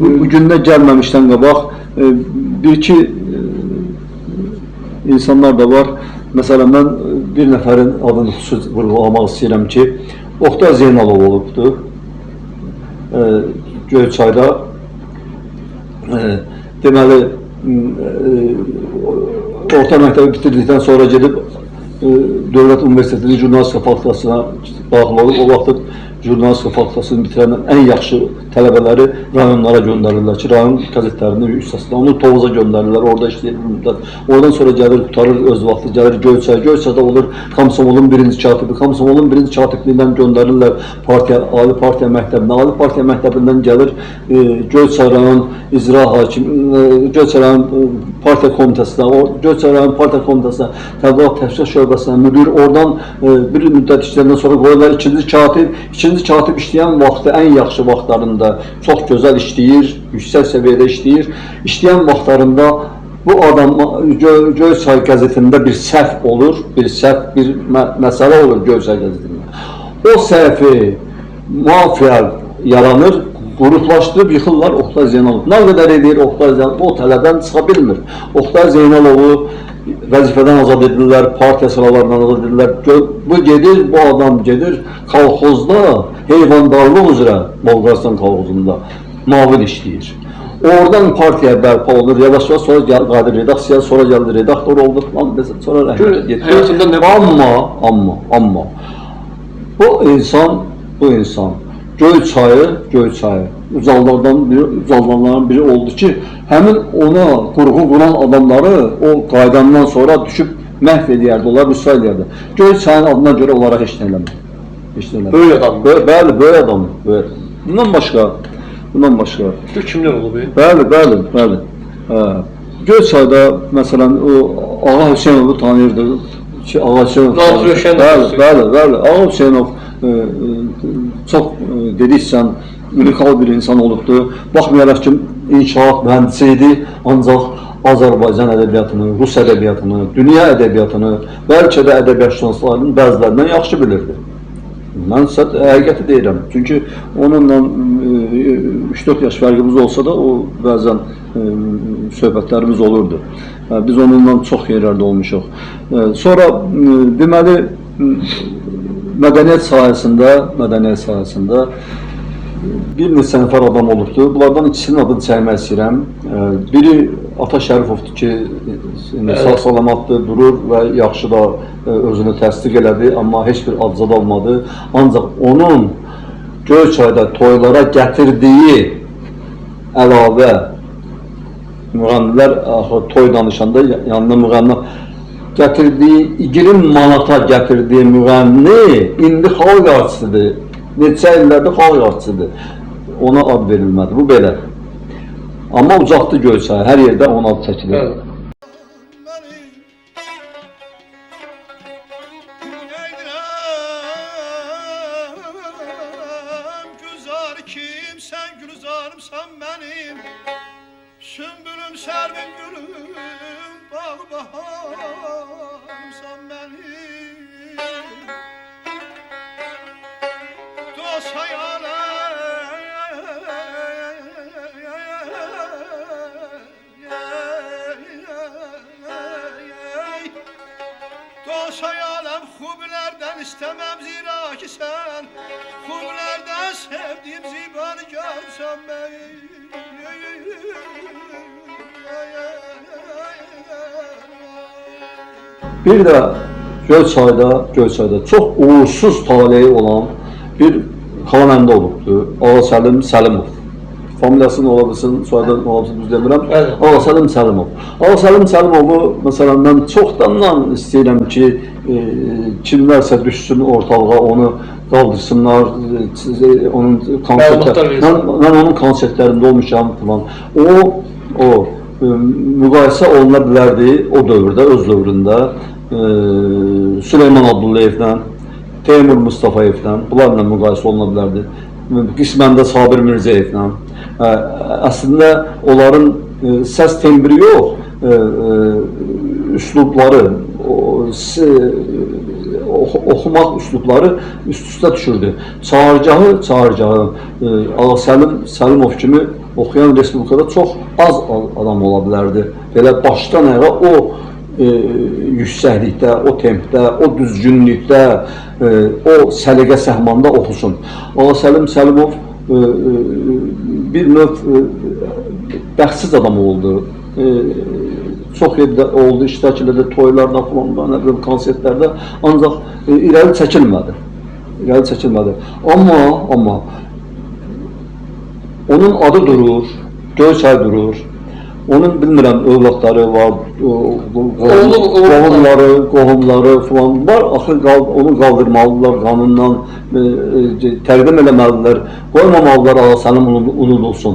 bu gündə gəlməmişdən qabaq bir-iki insanlar da var. Məsələn, mən bir nəfərin adını xüsusi vurğulamaq istəyirəm ki, Oktay Zeynalov olubdur Göyçayda. Deməli, orta məktəbi bitirdikdən sonra gedib Dövlət Universitetinin jurnalistika fakültəsina daxil olub. O vaxt jurnalistika fakültəsini bitirən ən yaxşı tələbələri rayonlara göndərirlər ki, rayon qəzetlərinin hissəsində. Onu Tovuza göndərirlər, orada işləyirlər. Oradan sonra gəlir, tutarır öz vaxtı, gəlir Göyçay. Göyçayda olur Komsomolun birinci katibi. Komsomolun birinci katibliyindən göndərirlər Ali Partiya məktəbinə. Ali Partiya məktəbindən gəlir Göyçay rayon icra hakimi, Göyçay rayon partiya komitəsinə, Göyçay rayon partiya komitəsinə, təbliğat təşkilat şöbəsinə müdir. Oradan bir müddət işləyəndən sonra qoyurlar ikinci katib. İkinci katib işləyən vaxtı, ən yaxşı vaxtlarında çox gözəl işləyir, yüksək səviyyədə işləyir. İşləyən vaxtlarında bu adam Göyçay qəzetində bir səhv olur, bir məsələ olur Göyçay qəzetində. O səhvi mafiya yaranır, qruplaşdırıb yıxırlar Oktay Zeynalov. Nə qədər edir Oktay Zeynalov? O tələbdən çıxa bilmir. Oktay Zeynalovu vəzifədən azad edirlər, partiya sıralarından azad edirlər. Bu gedir, bu adam gedir, kolxozda, heyvandarlıq üzrə, Bolqaristan kolxozunda mavil işləyir. Oradan partiya bərpa olur, yavaş-yavaş sonra qadir redaksiya, sonra gəldi redaktor oldu, sonra rəhmətə getdi. Amma, bu insan Göyçayı ucaldanların biri oldu ki, həmin ona qurğu quran adamları o qaydandan sonra düşüb məhv edərdi, onlar rüsva edərdi. Göyçayın adına görə onlara heç nə eləmir. Böyük adam. Bəli, böyük adam. Bundan başqa. Gör kimlər olub? Bəli. Göyçayda, məsələn, o Ağa Hüseynovu tanıyırdı. Ağa Hüseynov. Bəli. Ağa Hüseynov çox dediksən, unikal bir insan olubdur. Baxmayaraq ki, inşaat mühəndisi idi, ancaq Azərbaycan ədəbiyyatını, Rus ədəbiyyatını, dünya ədəbiyyatını, bəlkə də ədəbiyyatşünaslarının bəzilərindən yaxşı bilirdi. Mən həqiqəti deyirəm. Çünki onunla 3-4 yaş fərqimiz olsa da, o bəzən söhbətlərimiz olurdu. Biz onunla çox yerlərdə olmuşuq. Sonra, deməli, mədəniyyət sahəsində bir neçə nəfər adam olubdur. Bunlardan ikisinin adını çəkmək istəyirəm. Biri Ata Şərifovdur ki, sağ-salamatdır, durur və yaxşı da özünü təsdiq elədi, amma heç bir aczad almadı. Ancaq onun Göyçayda toylara gətirdiyi əlavə müğənnilər, toy danışanda yanına müğənni gətirdiyi, 20 manata gətirdiyi müğənni indi xalq artisidir. Neçə illərdə xalq artisidir. Ona ad verilmədi. Bu belə. Amma ucaqdı Göyçay. Hər yerdə ona ad çəkilir. Sümbülüm, sərvin gülüm, bağ baharımsan mənim. Dost hayaləm Xubilərdən istemem zira ki sen Xubilərdən sevdiğim zibanı görsən beni Bir de Göyçayda çok uğursuz taleyi olan bir xanəndə olubdu. Ağa Səlim Səlimov. Familiyasını ola bilsin, soyadı ola bilsin, düz demirəm. Evet. Ağa Səlim Səlimov. Ağa Səlim Səlimovu mesela mən çoxdandan istəyirəm ki, kimlərsə düşsün ortalığa, onu qaldırsınlar, onun konsertlərində, mən onun konsertlərində olmuşam falan. O müqayisə oluna bilərdi o dövrdə, öz dövründə Süleyman Abdullayevlə, Teymur Mustafayevlə, bunlarla müqayisə oluna bilərdi. Qismən də Sabir Mirzəyevlə. Əslində onların səs tembri yox, üslubları, oxumaq üslubları üst-üstə düşürdü. Çağırgahı Ağa Səlimov kimi oxuyan Respublikada çox az adam ola bilərdi. Belə başdan ayağa o yüksəklikdə, o tempdə, o düzgünlükdə, o səliqə səhmanda oxusun. Ağa Səlim Səlimov bir növ bəxtsiz adam oldu. Çox yerdə oldu, iştirak elədi, toylarda, konsertlərdə, ancaq irəli çəkilmədi. Amma onun adı durur, Göyçay durur. Onun bilmirəm övladları var, qohumları falan var. Axı onu qaldırmalılar qanundan, təqdim eləməlidirlər. Qoymamalılar Ağa Səlim unudulsun.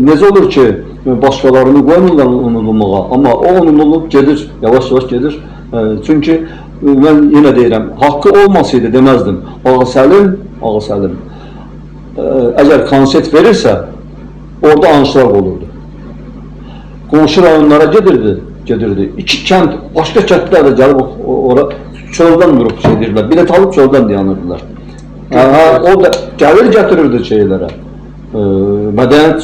Necə olur ki, başqalarını qoymurlar unudulmağa, amma o unudulub gedir, yavaş-yavaş gedir. Çünki mən yenə deyirəm, haqqı olmasaydı deməzdim. Ağa Səlim əgər konsert verirsə, orada anşlag olurdu. Qonşu rayonlara gedirdi. İki kənd, başqa kəndlər də gəlib ora çöldən durub deyirlər. Bilet alıb çöldən dayanırdılar. O da gəlir gətirirdi şeylərə. Mədəniyyət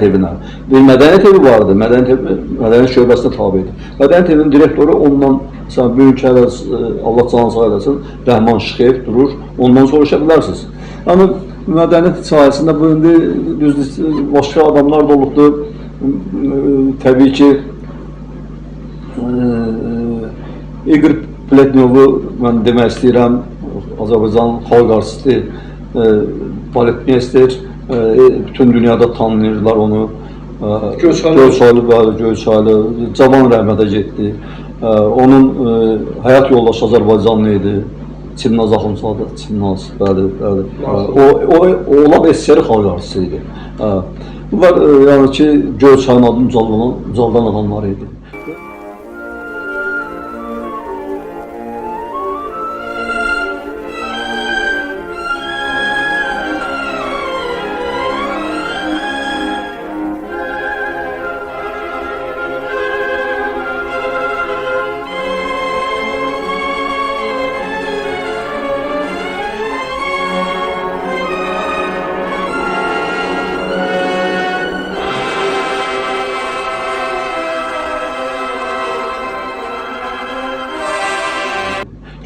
evinə. Bir mədəniyyət evi vardı. Mədəniyyət şöbəsinə tabi idi. Mədəniyyət evinin direktoru ondan, böyük Allah canı sağ eləsin, Rəhman Şıxeyev durur. Ondan soruşa bilərsiniz. Yəni mədəniyyət sayəsində bu indi başqa adamlar da olubdur. Təbii ki, İqor Pletnyovu mən demək istəyirəm, Azərbaycan xalq artisti, baletmeyster, bütün dünyada tanınırlar onu. Göyçaylı, cavan rəhmətə getdi. Onun həyat yoldaşı Azərbaycanlı idi. Çimnaz Axundzadə, Çimnaz, bəli. O olan eseri xalq artisti idi. Bunlar yəni ki, Göyçayın adını ucaldan adamlar idi.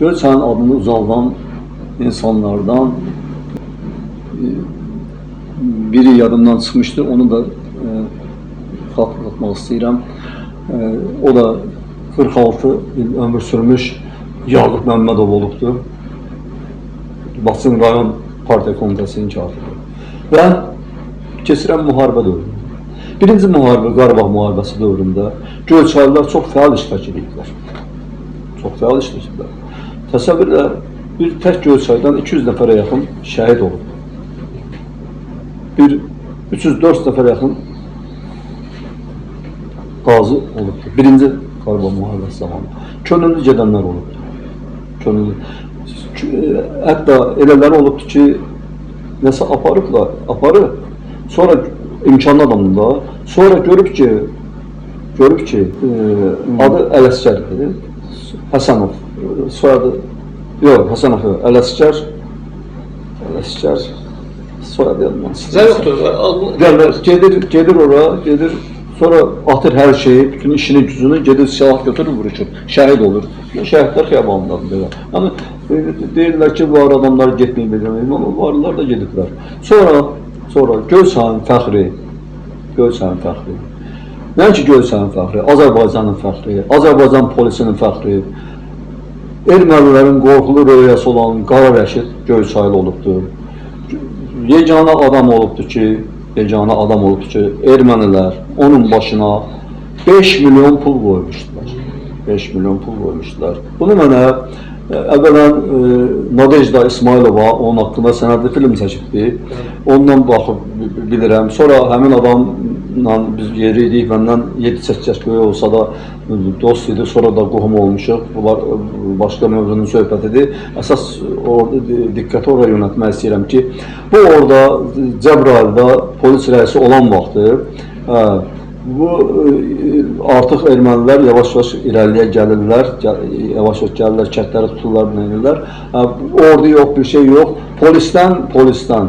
Göyçayın adını ucaldan insanlardan biri yadımdan çıxmışdı, onu da xatırlatmaq istəyirəm. O da 46 il ömür sürmüş Yaqub Məmmədov olubdur. Bakın rayon partiya komitəsinin katibi. Və keçirən müharibə dövründə. Birinci müharibə, Qarabağ müharibəsi dövründə Göyçaylılar çox fəal iştirak edirlər. Təsəvvürlə bir tək Göyçaydan 200 nəfərə yaxın şəhid olub. 304 nəfərə yaxın qazi olubdur. Birinci Qarabağ müharibəsi zamanı. Könüllü gedənlər olubdur. Hətta elələri olubdur ki, nəsə aparıb, sonra imkanlı adamında, sonra görüb ki, adı Ələsgərdir, Həsənov, soyadı, yox, Həsənov, Ələsgər, soyadı yadılmaz. Sizə yoxdur, gedir ora, Sonra atır hər şeyi, bütün işini, gücünü, gedir silah götürür, vuruşur. Şəhid olur. Şəhidlər xiyabanındadır belə. Yəni, deyirlər ki, var adamlar getməyib edəməyib, amma varlar da gediblər. Sonra Göyçayın fəxri, Göyçayın fəxri. Nəinki Göyçayın fəxri, Azərbaycanın fəxri, Azərbaycan polisinin fəxri, ermənilərin qorxulu röyəsi olan Qara Rəşid Göyçaylı olubdur. Yeganə adam olubdur ki, ermənilər onun başına 5 milyon pul qoymuşdular. 5 milyon pul qoymuşdular. Bunu mənə əvvələn Nadejda İsmailova onun haqqında sənədli film çəkibdi. Ondan baxıb bilirəm. Sonra həmin adamla biz yeri idik, məndən 7-8 yaş böyük olsa da dost idi, sonra da qohum olmuşuq. Bunlar başqa mövzunun söhbətidir. Əsas diqqəti oraya yönətmək istəyirəm ki, bu orada Cəbrayılda polis rəisi olan vaxtı bu artıq ermənilər yavaş-yavaş irəliyə gəlirlər, yavaş-yavaş gəlirlər, kətləri tuturlar, neyirlər. Orada yox, bir şey yox. Polisdən,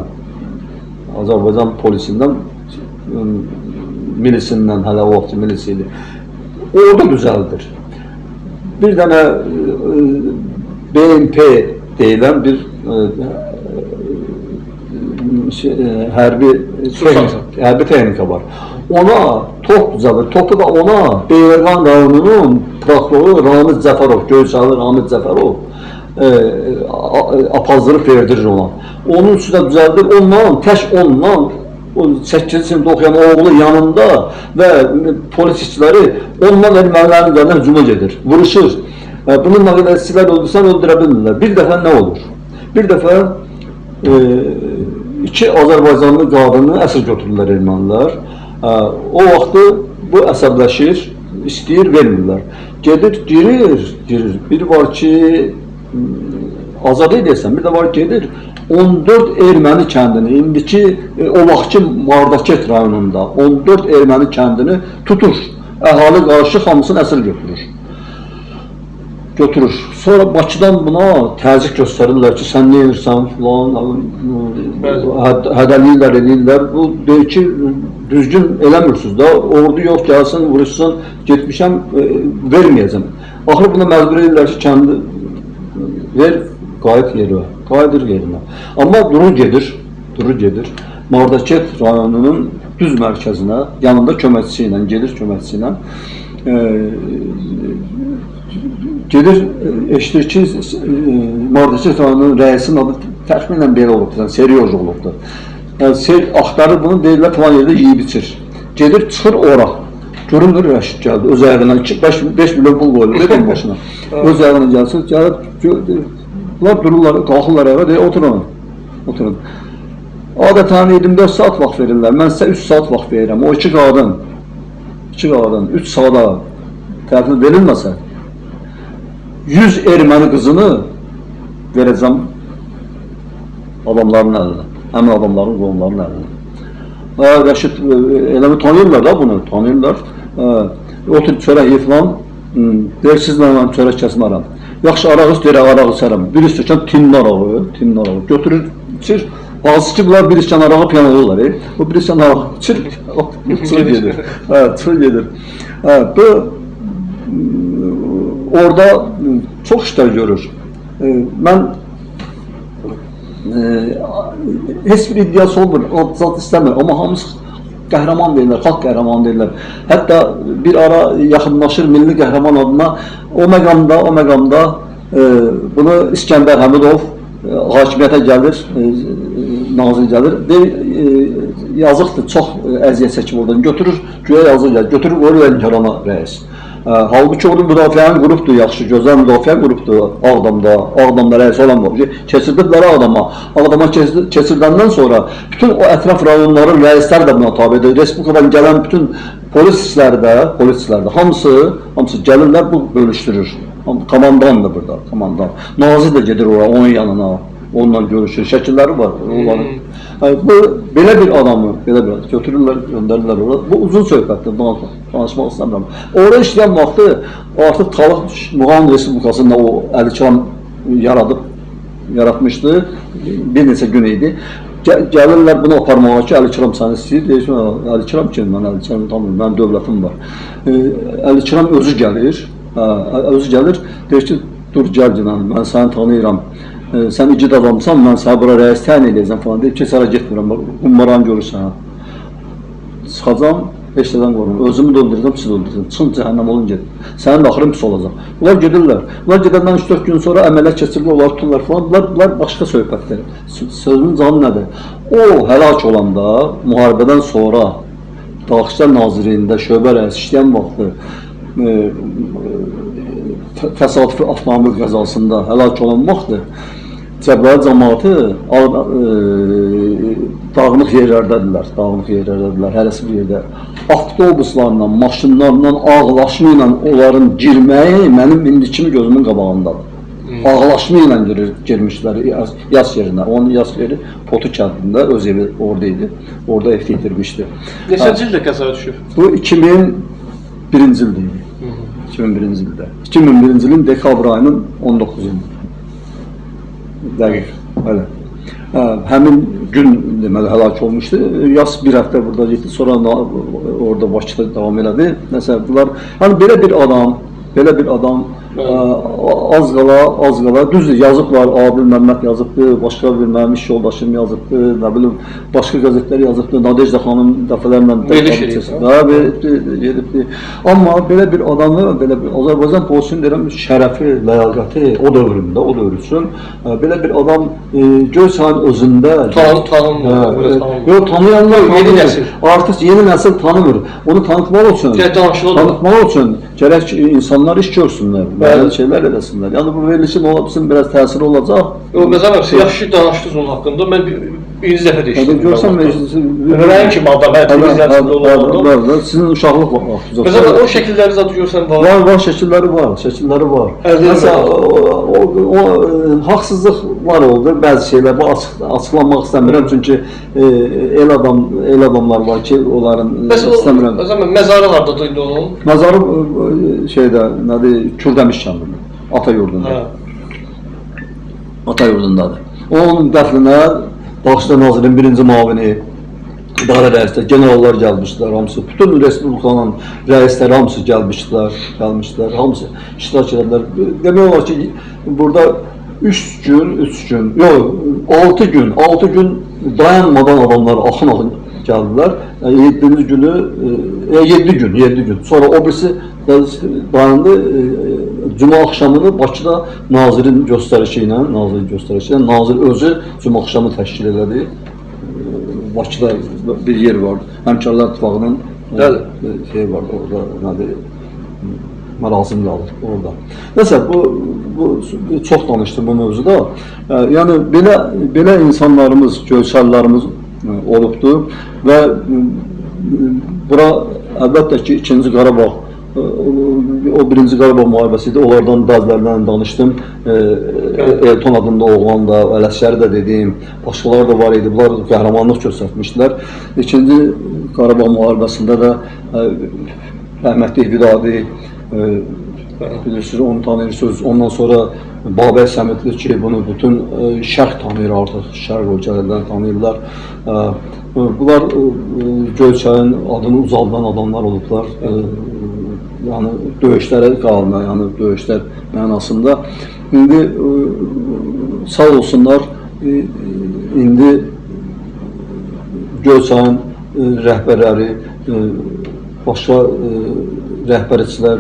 Azərbaycan polisindən, milisindən, hələ o vaxt milisi idi. Orada düzəldir. Bir dənə BMP deyilən bir hərbi texnika var. Ona top düzəldir. Topu da ona Beyləqan rayonunun prokuroru Ramiz Cəfərov, Göyçaylı Ramiz Cəfərov apazdırıb verdirir ona. Onun üstünə düzəldir. Ondan 8-ci sinifdə oxuyan oğlu yanında və polis işçiləri ondan ermənilərin üzərindən hücuma gedir, vuruşur. Bununla qədər işçilər öldürsən öldürə bilmirlər. Bir dəfə nə olur? Bir dəfə 2 Azərbaycanlı qadını əsir götürürlər ermənilər. O vaxtı bu əsəbləşir, istəyir, vermirlər. Gedir, girir. Bir var ki, azad edirsən, bir də var gedir. 14 erməni kəndini, indiki o vaxtki Mardaket rayonunda 14 erməni kəndini tutur. Əhali qarşı hamısını əsir götürür. Sonra Bakıdan buna təzyiq göstərirlər ki, sən nə edirsən filan, hədəliyirlər, edirlər. Bu deyir ki, düzgün eləmirsiniz da, ordu yox, gəlsin, vuruşsun, getmişəm, verməyəcəm. Axır buna məcbur edirlər ki, kəndi ver, qayıdır yerinə. Amma durur gedir. Mardaket rayonunun düz mərkəzinə, yanında köməkçisi ilə, gedir köməkçisi ilə. Gedir, eşidir ki, Mardaket rayonunun rəisinin adı təxminən belə olubdur, Seryoz olubdur. Axtarır bunu, deyirlər, falan yerdə yiyib içir. Gedir, çıxır ora. Görünür, Rəşid gəldi, öz ayağından 5 milyon pul qoyulur, dedim başına. Öz ayağından gəlsin, gəlib, bunlar dururlar, qalxırlar ayağa, deyir, oturun. Adətən 24 saat vaxt verirlər, mən sizə 3 saat vaxt verirəm. O 2 qadın, 3 saata tərəfini verilməsə, 100 erməni qızını verəcəm adamların əlinə, həmin adamların, qohumların əlinə. Rəşid, eləmi tanıyırlar da bunu, otur çörək yıfılan, deyir, sizlə mən çörək kəsmərəm. Yaxşı, arağı istəyirək, arağı içərəm. Bir istəyirəm, tinli arağı, götürür, içir. Bazısı ki, bunlar bir istəyən arağı piyan olurlar, o bir istəyən arağı içir, çıxır gedir. Orada çox işlər görür. Mən heç bir iddiası olmur, zat istəmir, amma hamısı qəhrəman deyirlər, xalq qəhrəman deyirlər. Hətta bir ara yaxınlaşır milli qəhrəman adına, o məqamda bunu İskəndər Həmidov hakimiyyətə gəlir, nazir gəlir, yazıqdır, çox əziyyət çəkib oradan götürür, güya yazıq gəlir, götürür, qoyur Lənkərana rəis. Halbuki onun müdafiənin qrupdur, yaxşı, gözəl müdafiə qrupdur Ağdamda rəis olan var. Keçirdiblər Ağdama keçirdəndən sonra bütün o ətraf rayonların rəisləri də buna tabi edir. Respublikadan gələn bütün polisləri də, hamısı gəlirlər, bu bölüşdürür. Komandandır burada, komandan. Nazir də gedir oraya, onun yanına, onunla görüşür, şəkilləri var. Belə bir adamı, götürürlər, göndərirlər oraya. Bu uzun söhbətdir, danışmaq istəmirəm. Orada işləyən vaxtı artıq Talıq Muğam Respublikasında o Əlikiram yaratmışdı, bir neçə gün idi. Gəlirlər bunu aparmağa ki, Əlikiram səni istəyir. Deyir, Əlikiram kim? Mən Əlikiram tanımıyorum, mənim dövlətim var. Əlikiram özü gəlir, deyir ki, dur gəl Cinan, mən səni tanıyıram. Sən igid adamsan, mən səni bura rəis təyin edəcəm falan deyib ki, sənə getmirəm, qummaran görürsən. Çıxacam, heç nədən qorun. Özümü də öldürəcəm, siz öldürəcəm. Çıxın cəhənnəm olun gedin. Sənin də axırın pis olacaq. Bunlar gedirlər. Bunlar gedəndən 3-4 gün sonra əmələ keçirlər, onlar tuturlar falan. Bunlar başqa söhbətdir. Sözümün canı nədir? O həlak olanda, müharibədən sonra Daxillər Nazirliyində şöbə rəisi işləyən vaxtı təsadüfi avtomobil qəzasında həlak olan vaxtı Cəbrayıl cəmaatı dağınıq yerlərdədirlər, hərəsi bir yerdə. Avtobuslarla, maşınlarla, ağlaşma ilə onların girməyi mənim indi kimi gözümün qabağındadır. Ağlaşma ilə girmişlər yaz yerinə. Onun yaz yeri Potu kəndində, öz evi orada idi. Orada ev itirmişdi. Neçənci ildə qəzaya düşüb? Bu 2001-ci ildə idi. 2001-ci ildə. 2001-ci ilin dekabr ayının 19-unda. Dəqiq, bəli. Həmin gün deməli həlak olmuşdu. Yaz bir həftə burada getdi, sonra orada Bakıda davam elədi. Nəsə bunlar, yəni belə bir adam az qala, düzdür, yazıblar, Abil Məmməd yazıbdı, başqa bir mənim iş yoldaşım yazıbdı, nə bilim, başqa qəzetlər yazıbdı, Nadejda xanım dəfələrlə gedibdi. Amma belə bir adamı, Azərbaycan polisin deyirəm, şərəfi, ləyaqəti o dövründə, o dövr üçün, belə bir adam Göyçayın özündə tanıyanlar artıq yeni nəsil tanımır. Onu tanıtmaq üçün gərək insanlar iş görsünlər, bəzi şeylər edəsinlər. Yəni bu verilişin ola bilsin, biraz təsiri olacaq. Məsələn, yaxşı danışdınız onun haqqında, mən birinci dəfə deyişdim. Görsən məclisi... Mənim kimi adam, televiziyasında olmalı. Sizin uşaqlıq vaxtınız. Məsələn, o şəkilləri zaten görsən var. Var, şəkilləri var. Məsələn, haqsızlıq var oldu, bəzi şeylər, bu açıqlanmaq istəmirəm, çünki el adamlar var ki, onların istəmirəm. Məsələn, məzarı hardadır indi onun? Məzarı şeydə, nədir, Kürdəmiş kəndində, ata yurdundadır. Onun dəfninə Daxillər Nazirinin birinci mavini, idarə rəislər, generallar gəlmişdilər, hamısı, bütün Respublikanın rəisləri hamısı gəlmişdilər, hamısı iştirak edədilər. Demək olar ki, burada 6 gün dayanmadan adamlar axın gəldilər. 7 gün. Sonra o birisi dayandı, Cuma axşamını Bakıda nazirin göstərişi ilə, nazir özü Cuma axşamı təşkil elədi. Bakıda bir yer var, Həmkarlar İttifaqının şey var, orada nədir, mərasim qalır orada. Nəsə, bu çox danışdım bu mövzuda. Yəni, belə insanlarımız, Göyçaylılarımız olubdur və bura əlbəttə ki, 2-ci Qarabağ, o 1-ci Qarabağ müharibəsi idi, onlardan bəzilərindən danışdım. Elton adında oğlan da, Ələsgəri də dedim, başqaları da var idi, bunlar qəhrəmanlıq göstərmişdilər. 2-ci Qarabağ müharibəsində də rəhmətli Vidadi, bilirsiniz, onu tanıyırsınız. Ondan sonra Babək Səmidli ki, bunu bütün şərq tanıyır artıq, şərq ölkələrdən tanıyırlar. Bunlar Göyçayın adını uzaldan adamlar olublar. Yəni döyüşlərə qalma, yəni döyüşlər mənasında. İndi sağ olsunlar, indi Göyçayın rəhbərləri, başqa rəhbərçilər,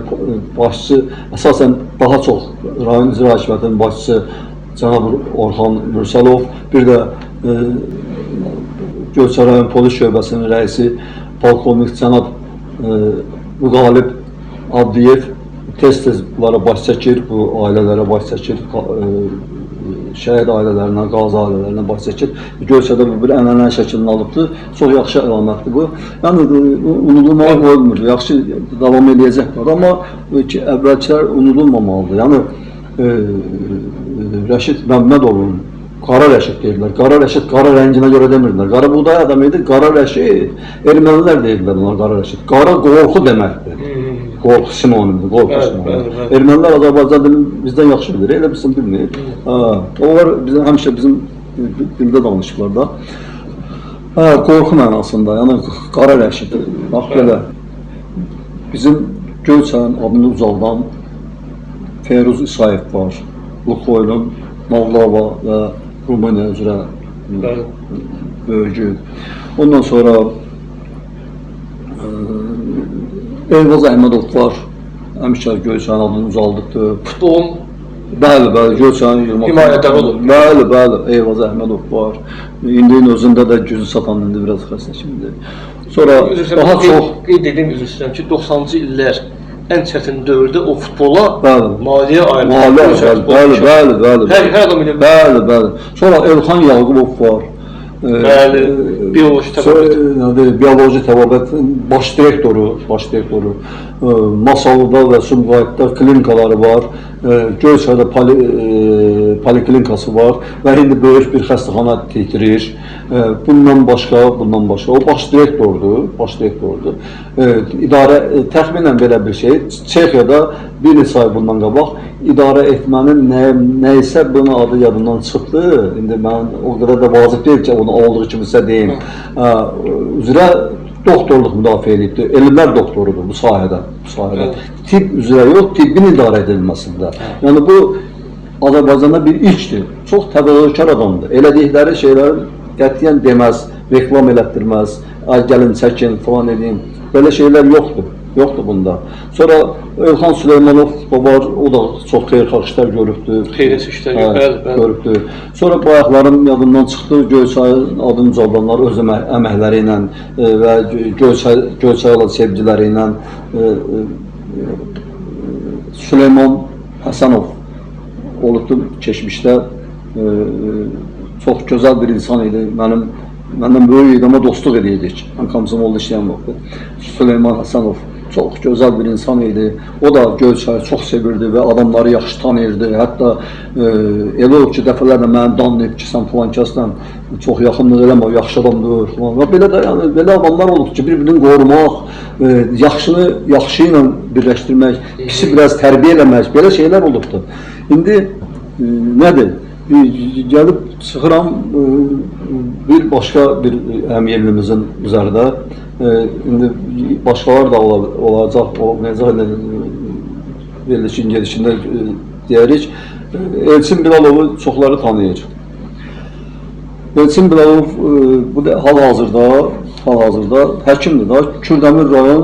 başçı, əsasən daha çox rayon icra hakimiyyətinin başçısı cənab Orxan Mürsəlov, bir də Göyçay rayon polis şöbəsinin rəisi polkovnik cənab Müqalib Abdiyev tez-tez bunlara baş çəkir, bu ailələrə baş çəkir, şəhid ailələrinə, qazi ailələrinə baş çəkir. Göyçayda bu bir ənənə şəklini alıbdır, çox yaxşı əlamətdir bu. Yəni, unudulmalı olmur, yaxşı davam edəcəkdir, amma əvvəlkilər unudulmamalıdır. Yəni, Rəşid Məmmədovun, Qara Rəşid deyirlər, Qara Rəşid qara rənginə görə demirlər, Qara buğday adam idi, Qara Rəşid, ermənilər deyirlər ona Qara Rəşid, Qara qorxu deməkdir. Qorxu Simonundur, qorxu Simonundur. Ermənilər Azərbaycan dilini bizdən yaxşı bilir, elə bizim bilmir. Onlar həmişə bizim dildə danışıqlar da. Hə, qorxu mənasında, yəni qara rəşid. Bax belə. Bizim Göyçayın adını uzaldan Feruz İsayev var. Lukoylun Moldova və Rumıniya üzrə böyücü. Ondan sonra Elvaz Əhmədov var. Həmişə Göyçayın adını uzaldıqdır. Futbolun Bəli, Göyçayın himayədar olur. Bəli, Elvaz Əhmədov var. İndinin özündə də gücü satan indi biraz xəstə kimdir. Sonra daha çox qeyd edeyim, üzr istəyirəm ki, 90-cı illər ən çətin dövrdə o futbola maliyyə ayrılır. Bəli. Hər adam elə Bəli. Sonra Elxan Yağubov var. Bəli, Bioloji təbabət baş direktoru. Masalıda və Sumqayıtda klinikaları var. Göyçayda poliklinikası var və indi böyük bir xəstəxana titirir. Bundan başqa o baş direktordur. İdarə təxminən belə bir şey. Çexiyada bir neçə ay bundan qabaq idarə etmənin nə isə bunun adı yadımdan çıxdı. İndi mən o qədər də vacib deyil ki, onu olduğu kimi sizə deyim. Üzrə doktorluq müdafiə edibdir. Elmlər doktorudur bu sahədə. Tibb üzrə yox, tibbin idarə edilməsində. Yəni bu Azərbaycanda bir ilkdir. Çox təvəkkülkar adamdır. Elədikləri şeyləri qətiyyən deməz, reklam elətdirməz, gəlin çəkin falan edeyim. Belə şeylər yoxdur bunda. Sonra Elxan Süleymanov var, o da çox xeyirxah işlər görübdür. Xeyirsiz işlər görübdür. Sonra bayaqlarım yadımdan çıxdı, Göyçayın adını ucaldanlar öz əməkləri ilə və Göyçayla sevgiləri ilə Süleyman Həsənov olubdur keçmişdə. Çox gözəl bir insan idi. Məndən böyük idi, amma dostluq edirdik. Mən Komsomolda işləyən vaxtı. Süleyman Həsənov çox gözəl bir insan idi. O da Göyçayı çox sevirdi və adamları yaxşı tanıyırdı. Hətta elə olub ki, dəfələrlə məni danlayıb ki, sən falan kəsdən çox yaxınlıq eləmə, o yaxşı adamdır. Belə adamlar olub ki, bir-birini qorumaq, yaxşını yaxşı ilə birləşdirmək, pisi biraz tərbiyə eləmək, belə şeylər olubdur. İndi nədir? Gəlib çıxıram bir başqa bir həmyerlimizin üzərində. İndi başqalar da olacaq, o məcəl verilişin gedişində deyirik. Elçin Bilalovu çoxları tanıyır. Elçin Bilalov bu da hal-hazırda həkimdir da, Kürdəmir rayon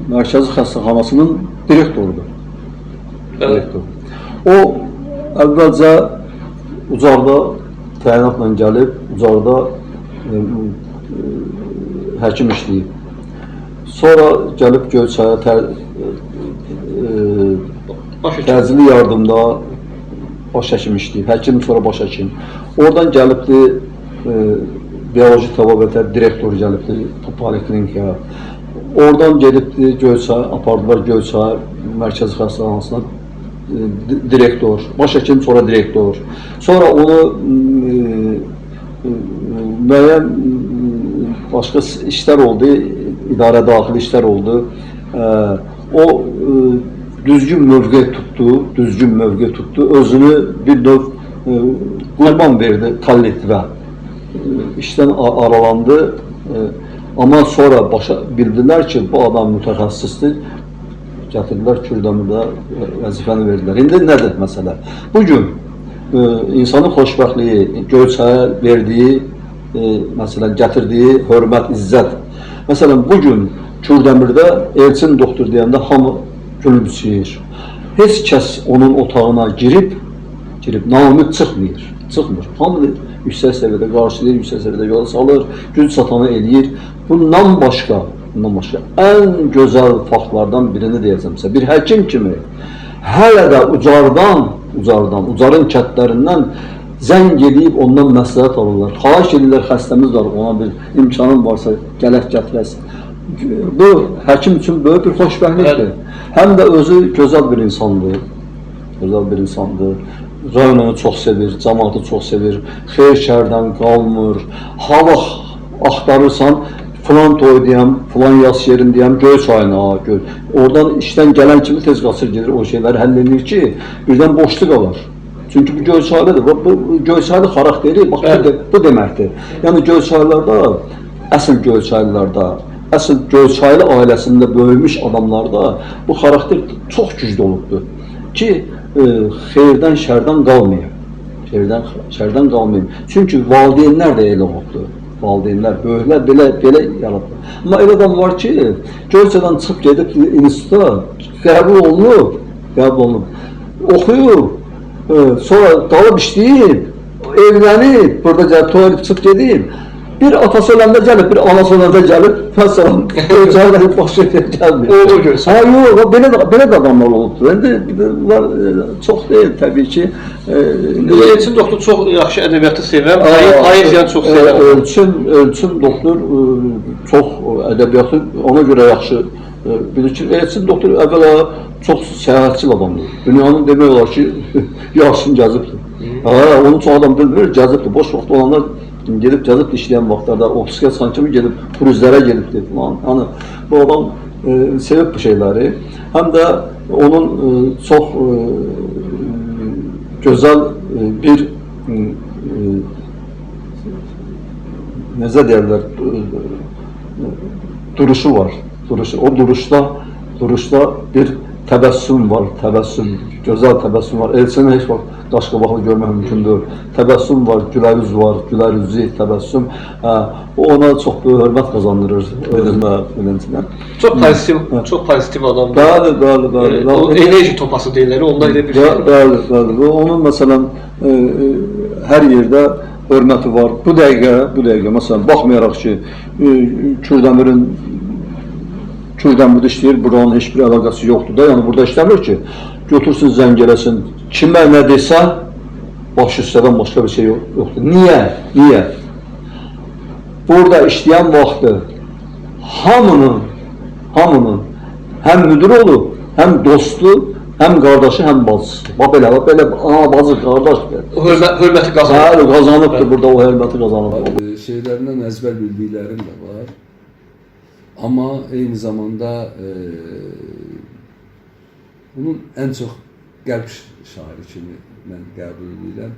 Mərkəzi Xəstəxanasının direktorudur. O əvvəlcə Ucarda təyinatla gəlib, Ucarda həkim işləyib. Sonra gəlib Göyçaya təcili yardımda baş həkim işləyib. Həkim sonra baş həkim. Oradan gəlibdi bioloji təbabətə direktor gəlibdi poliklinikaya. Oradan gedibdi Göyçaya, apardılar Göyçaya Mərkəzi Xəstəxanasına direktor, baş həkim sonra direktor. Sonra onu müəyyən başqa işlər oldu, idarə daxili işlər oldu. O düzgün mövqe tutdu, özünü bir növ qurban verdi kollektivə. İşdən aralandı, amma sonra bildilər ki, bu adam mütəxəssisdir. Gətirdilər Kürdəmirdə vəzifəni verdilər. İndi nədir məsələ? Bugün insanın xoşbəxtliyi, Göyçaya verdiyi, məsələn, gətirdiyi hörmət, izzət. Məsələn, bugün Kürdəmirdə Elçin doktor deyəndə hamı gülümsəyir. Heç kəs onun otağına girib namid çıxmır. Hamı yüksək səviyyədə qarşılayır, yüksək səviyyədə yola salır, güc satanı eləyir. Bundan başqa ən gözəl faktlardan birini deyəcəmsə, bir həkim kimi hələ də Ucarın kətlərindən zəng edib ondan məsləhət alırlar. Xahiş edirlər, xəstəmiz var, ona bir imkanın varsa gələk gətirəsin. Bu həkim üçün böyük bir xoşbəxtlikdir. Həm də özü gözəl bir insandır. Rayonunu çox sevir, cəmaatı çox sevir, xeyir şərdən qalmır. Hava axtarırsan, filan toy deyəm, filan yaz yerin deyəm, Göyçayına, oradan işdən gələn kimi tez qaçır gedir, o şeyləri həll edir ki, birdən boşluq alır. Çünki bu Göyçaylıdır. Bu Göyçaylı xarakteri bax bu deməkdir. Yəni Göyçaylılarda, əsl Göyçaylılarda, əsl Göyçaylı ailəsində böyümüş adamlarda bu xarakter çox güclü olubdur ki, xeyirdən, şərdən qalmayıb. Şərdən qalmayıb. Çünki valideynlər də elə olubdur. Valideynlər, böyüklər belə yaratdı. Amma elə adam var ki, Göyçadan çıxıb gedib instituta qəbul olunub, oxuyub, sonra qalıb işləyib, evlənib, burada gəlib, toyalib çıxıb gedib. Bir atası öləndə gəlib, bir anası öləndə gəlib, fəsələn, Göyçaylılar başı gəlmir. O Göyçay. Yox, belə də adamlar olubdur. İndi çox deyil, təbii ki. Elçin doktor çox yaxşı ədəbiyyatı sevən, poeziyanı çox sevən. Elçin doktor çox ədəbiyyatı ona görə yaxşı bilir ki, Elçin doktor əvvəla çox səyahətçil adamdır. Dünyanın demək olar ki, yaxşını gəzibdir. Onu çox adam bilmir, gəzibdir. Boş vaxt olanlar gedib gəzib işləyən vaxtlarda ofisə çıxan kimi gedib kruzlərə gedibdir falan. Yəni bu adam sevib bu şeyləri. Həm də onun çox gözəl bir necə deyirlər duruşu var. O duruşda bir təbəssüm var, gözəl təbəssüm var. Elçini heç vaxt qaşqabaqlı görmək mümkündür. Təbəssüm var, gülər üz var, gülər üzlü təbəssüm. O ona çox böyük hörmət qazandırır Elçinə. Çox pozitiv adamdır. Bəli. O enerji topası deyirlər, onda elə bir şey. Bəli. Onun məsələn hər yerdə hörməti var. Bu dəqiqə məsələn baxmayaraq ki, Kürdəmirdə işləyir, buranın heç bir əlaqəsi yoxdur da, yəni burada işləmir ki, götürsün, zəng eləsin, kimə nə desə, baş üstədən başqa bir şey yoxdur. Niyə? Burada işləyən vaxtı hamının həm müdür olub, həm dostu, həm qardaşı, həm bacısı. Belə, bacı, qardaş. Hörməti qazanıb. Qazanıbdır, burada o hörməti qazanıb. Şeylərindən əzbər bildiklərim də var. Amma eyni zamanda bunun ən çox qəlb şairi kimi mən qəbul edirəm.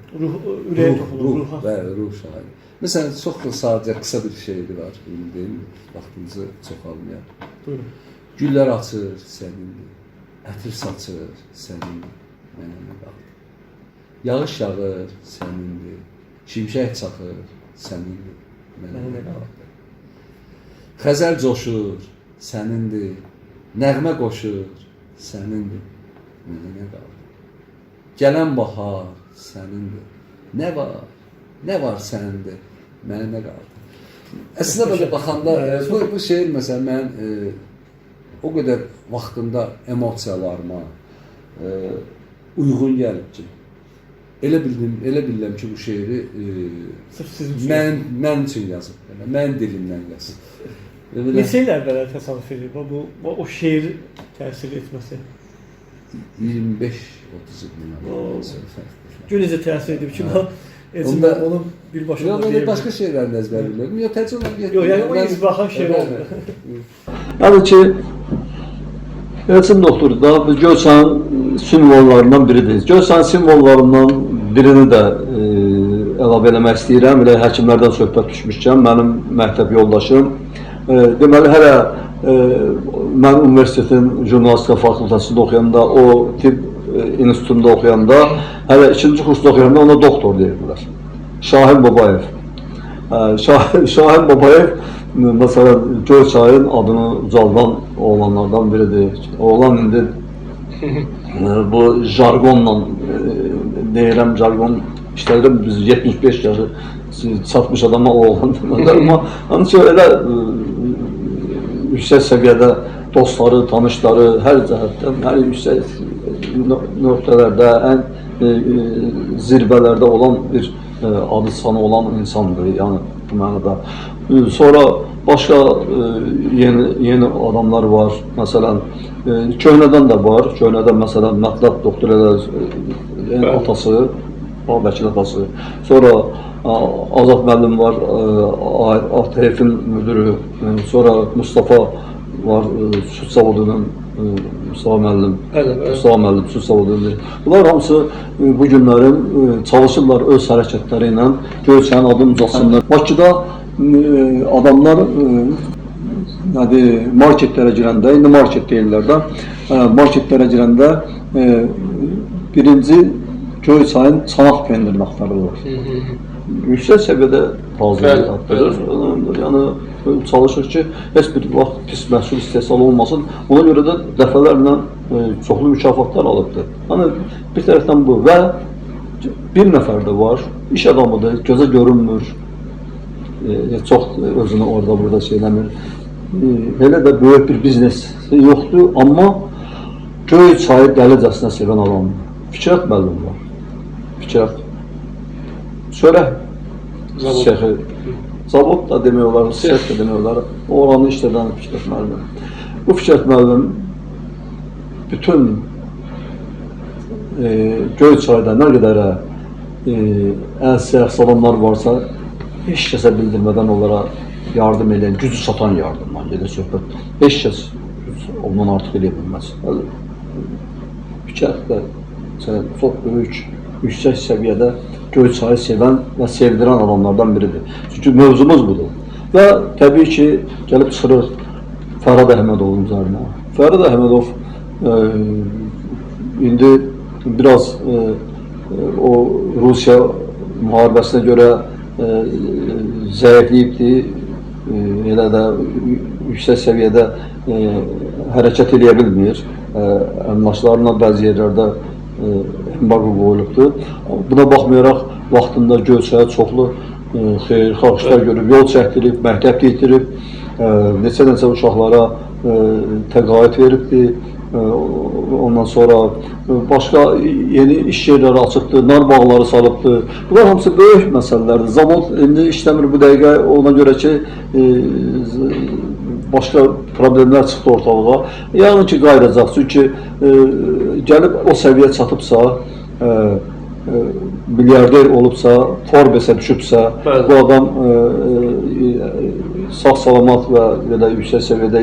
Ruh şairi. Məsələn, çox da sadəcə qısa bir şeiri var, deyim, vaxtımızı çox almayaq. Güllər açır sənindir, ətir saçır sənindir, mənə nə qaldı. Yağış yağır sənindir, şimşək çaxır sənindir, mənə nə qaldı. Xəzər coşur, sənindir, nəğmə qoşur, sənindir, mənə nə qaldı. Gələn bahar, sənindir, nə var sənindir, mənə nə qaldı. Əslində belə baxanda, bu şeir məsələn, mən o qədər vaxtında emosiyalarıma uyğun gəlib ki, elə bilirəm ki, bu şeiri mən üçün yazıb, mən dilimdən yazıb. Neçə il əvvələ təsadüf edir o şeir təsir etməsi? 25-30 il. Gün necə təsir edib ki, onu birbaşa deyirəm. Yox, başqa şeylərlə əzbər bilirəm. Yox, təcrübə olmaq getmir. Yox, yəni o izbaha şeir olmuyor. Yəni ki, Elçin doktor da Göyçayın simvollarından biridir. Göyçayın simvollarından birini də əlavə eləmək istəyirəm. Elə həkimlərdən söhbət düşmüşkən, mənim məktəb yoldaşım. Deməli, hələ mən universitetin jurnalistika fakültəsində oxuyanda, o tibb institutunda oxuyanda, hələ 2-ci kursda oxuyanda ona doktor deyirdilər. Şahin Babayev. Şahin Babayev, məsələn, Göyçayın adını ucaldan oğlanlardan biridir. Oğlan indi bu jargonla deyirəm, jargon işlədirəm, biz 75 yaşı çatmış adama oğlan demələr, amma onun üçün elə yüksək səviyyədə dostları, tanışları, hər cəhətdən, hər yüksək nöqtələrdə, ən zirvələrdə olan bir adı sanı olan insandır, yəni bu mənada. Sonra başqa yeni adamlar var, məsələn, köhnədən də var, köhnədən məsələn, mətləb doktor atası, Babəkil atası, sonra Azad müəllim var, ATF-in müdürü, sonra Mustafa var, süd zavodunun Mustafa müəllim, Bəli, bəli. Mustafa müəllim, Mustafa müəllim. Bunlar hamısı bu günlərin çalışırlar öz hərəkətləri ilə Göyçənin adını uzatsınlar. Bakıda adamlar nədir, marketlərə girəndə, indi market deyirlər də, marketlərə girəndə birinci Göyçayın çanaq pendirini axtarırlar. Yüksək səviyyədə hazırlıq atdırır. Yəni çalışır ki, heç bir vaxt pis məhsul istehsal olmasın. Ona görə də dəfələrlə çoxlu mükafatlar alıbdır. Yəni bir tərəfdən bu və bir nəfər də var, iş adamıdır, gözə görünmür, çox özünü orada burada şeyləmir. Elə də böyük bir biznesi yoxdur, amma Göyçayı dəlicəsinə sevən adam Fikrət müəllim var. Fikrət. Şöyle Şeyxi, zavod da demək olar, Şeyx da demək olar, oranı işlədən Fikrət müəllim. Bu Fikrət müəllim bütün Göyçayda nə qədərə əl-siyah adamlar varsa, heç kəsə bildirmədən onlara yardım edən, gücü satan yardımdan gedir söhbət. Heç kəs ondan artıq eləyə bilməz. Fikrət də çox böyük, yüksək səviyyədə Göyçayı sevən və sevdirən adamlardan biridir. Çünki mövzumuz budur. Və təbii ki, gəlib çıxırıq Fərhad Əhmədovun üzərinə. Fərhad Əhmədov indi biraz o Rusiya müharibəsinə görə zəifliyibdir, elə də yüksək səviyyədə hərəkət edə bilmir. Əmlaklarına bəzi yerlərdə embargo qoyulubdur. Buna baxmayaraq, vaxtında Göyçaya çoxlu xeyirxah işlər görüb, yol çəkdirib, məktəb getirib, neçə uşaqlara təqaüd veribdir. Ondan sonra başqa yeni iş yerləri açıbdır, nar bağları salıbdır. Bunlar hamısı böyük məsələlərdir. Zavod indi işləmir bu dəqiqə, ona görə ki, başqa problemlər çıxdı ortalığa. Yəni ki, qayracaq. Çünki gəlib o səviyyə çatıbsa, milyarder olubsa, Forbes-ə düşübsə, bu adam sağ-salamat və yüksək səviyyədə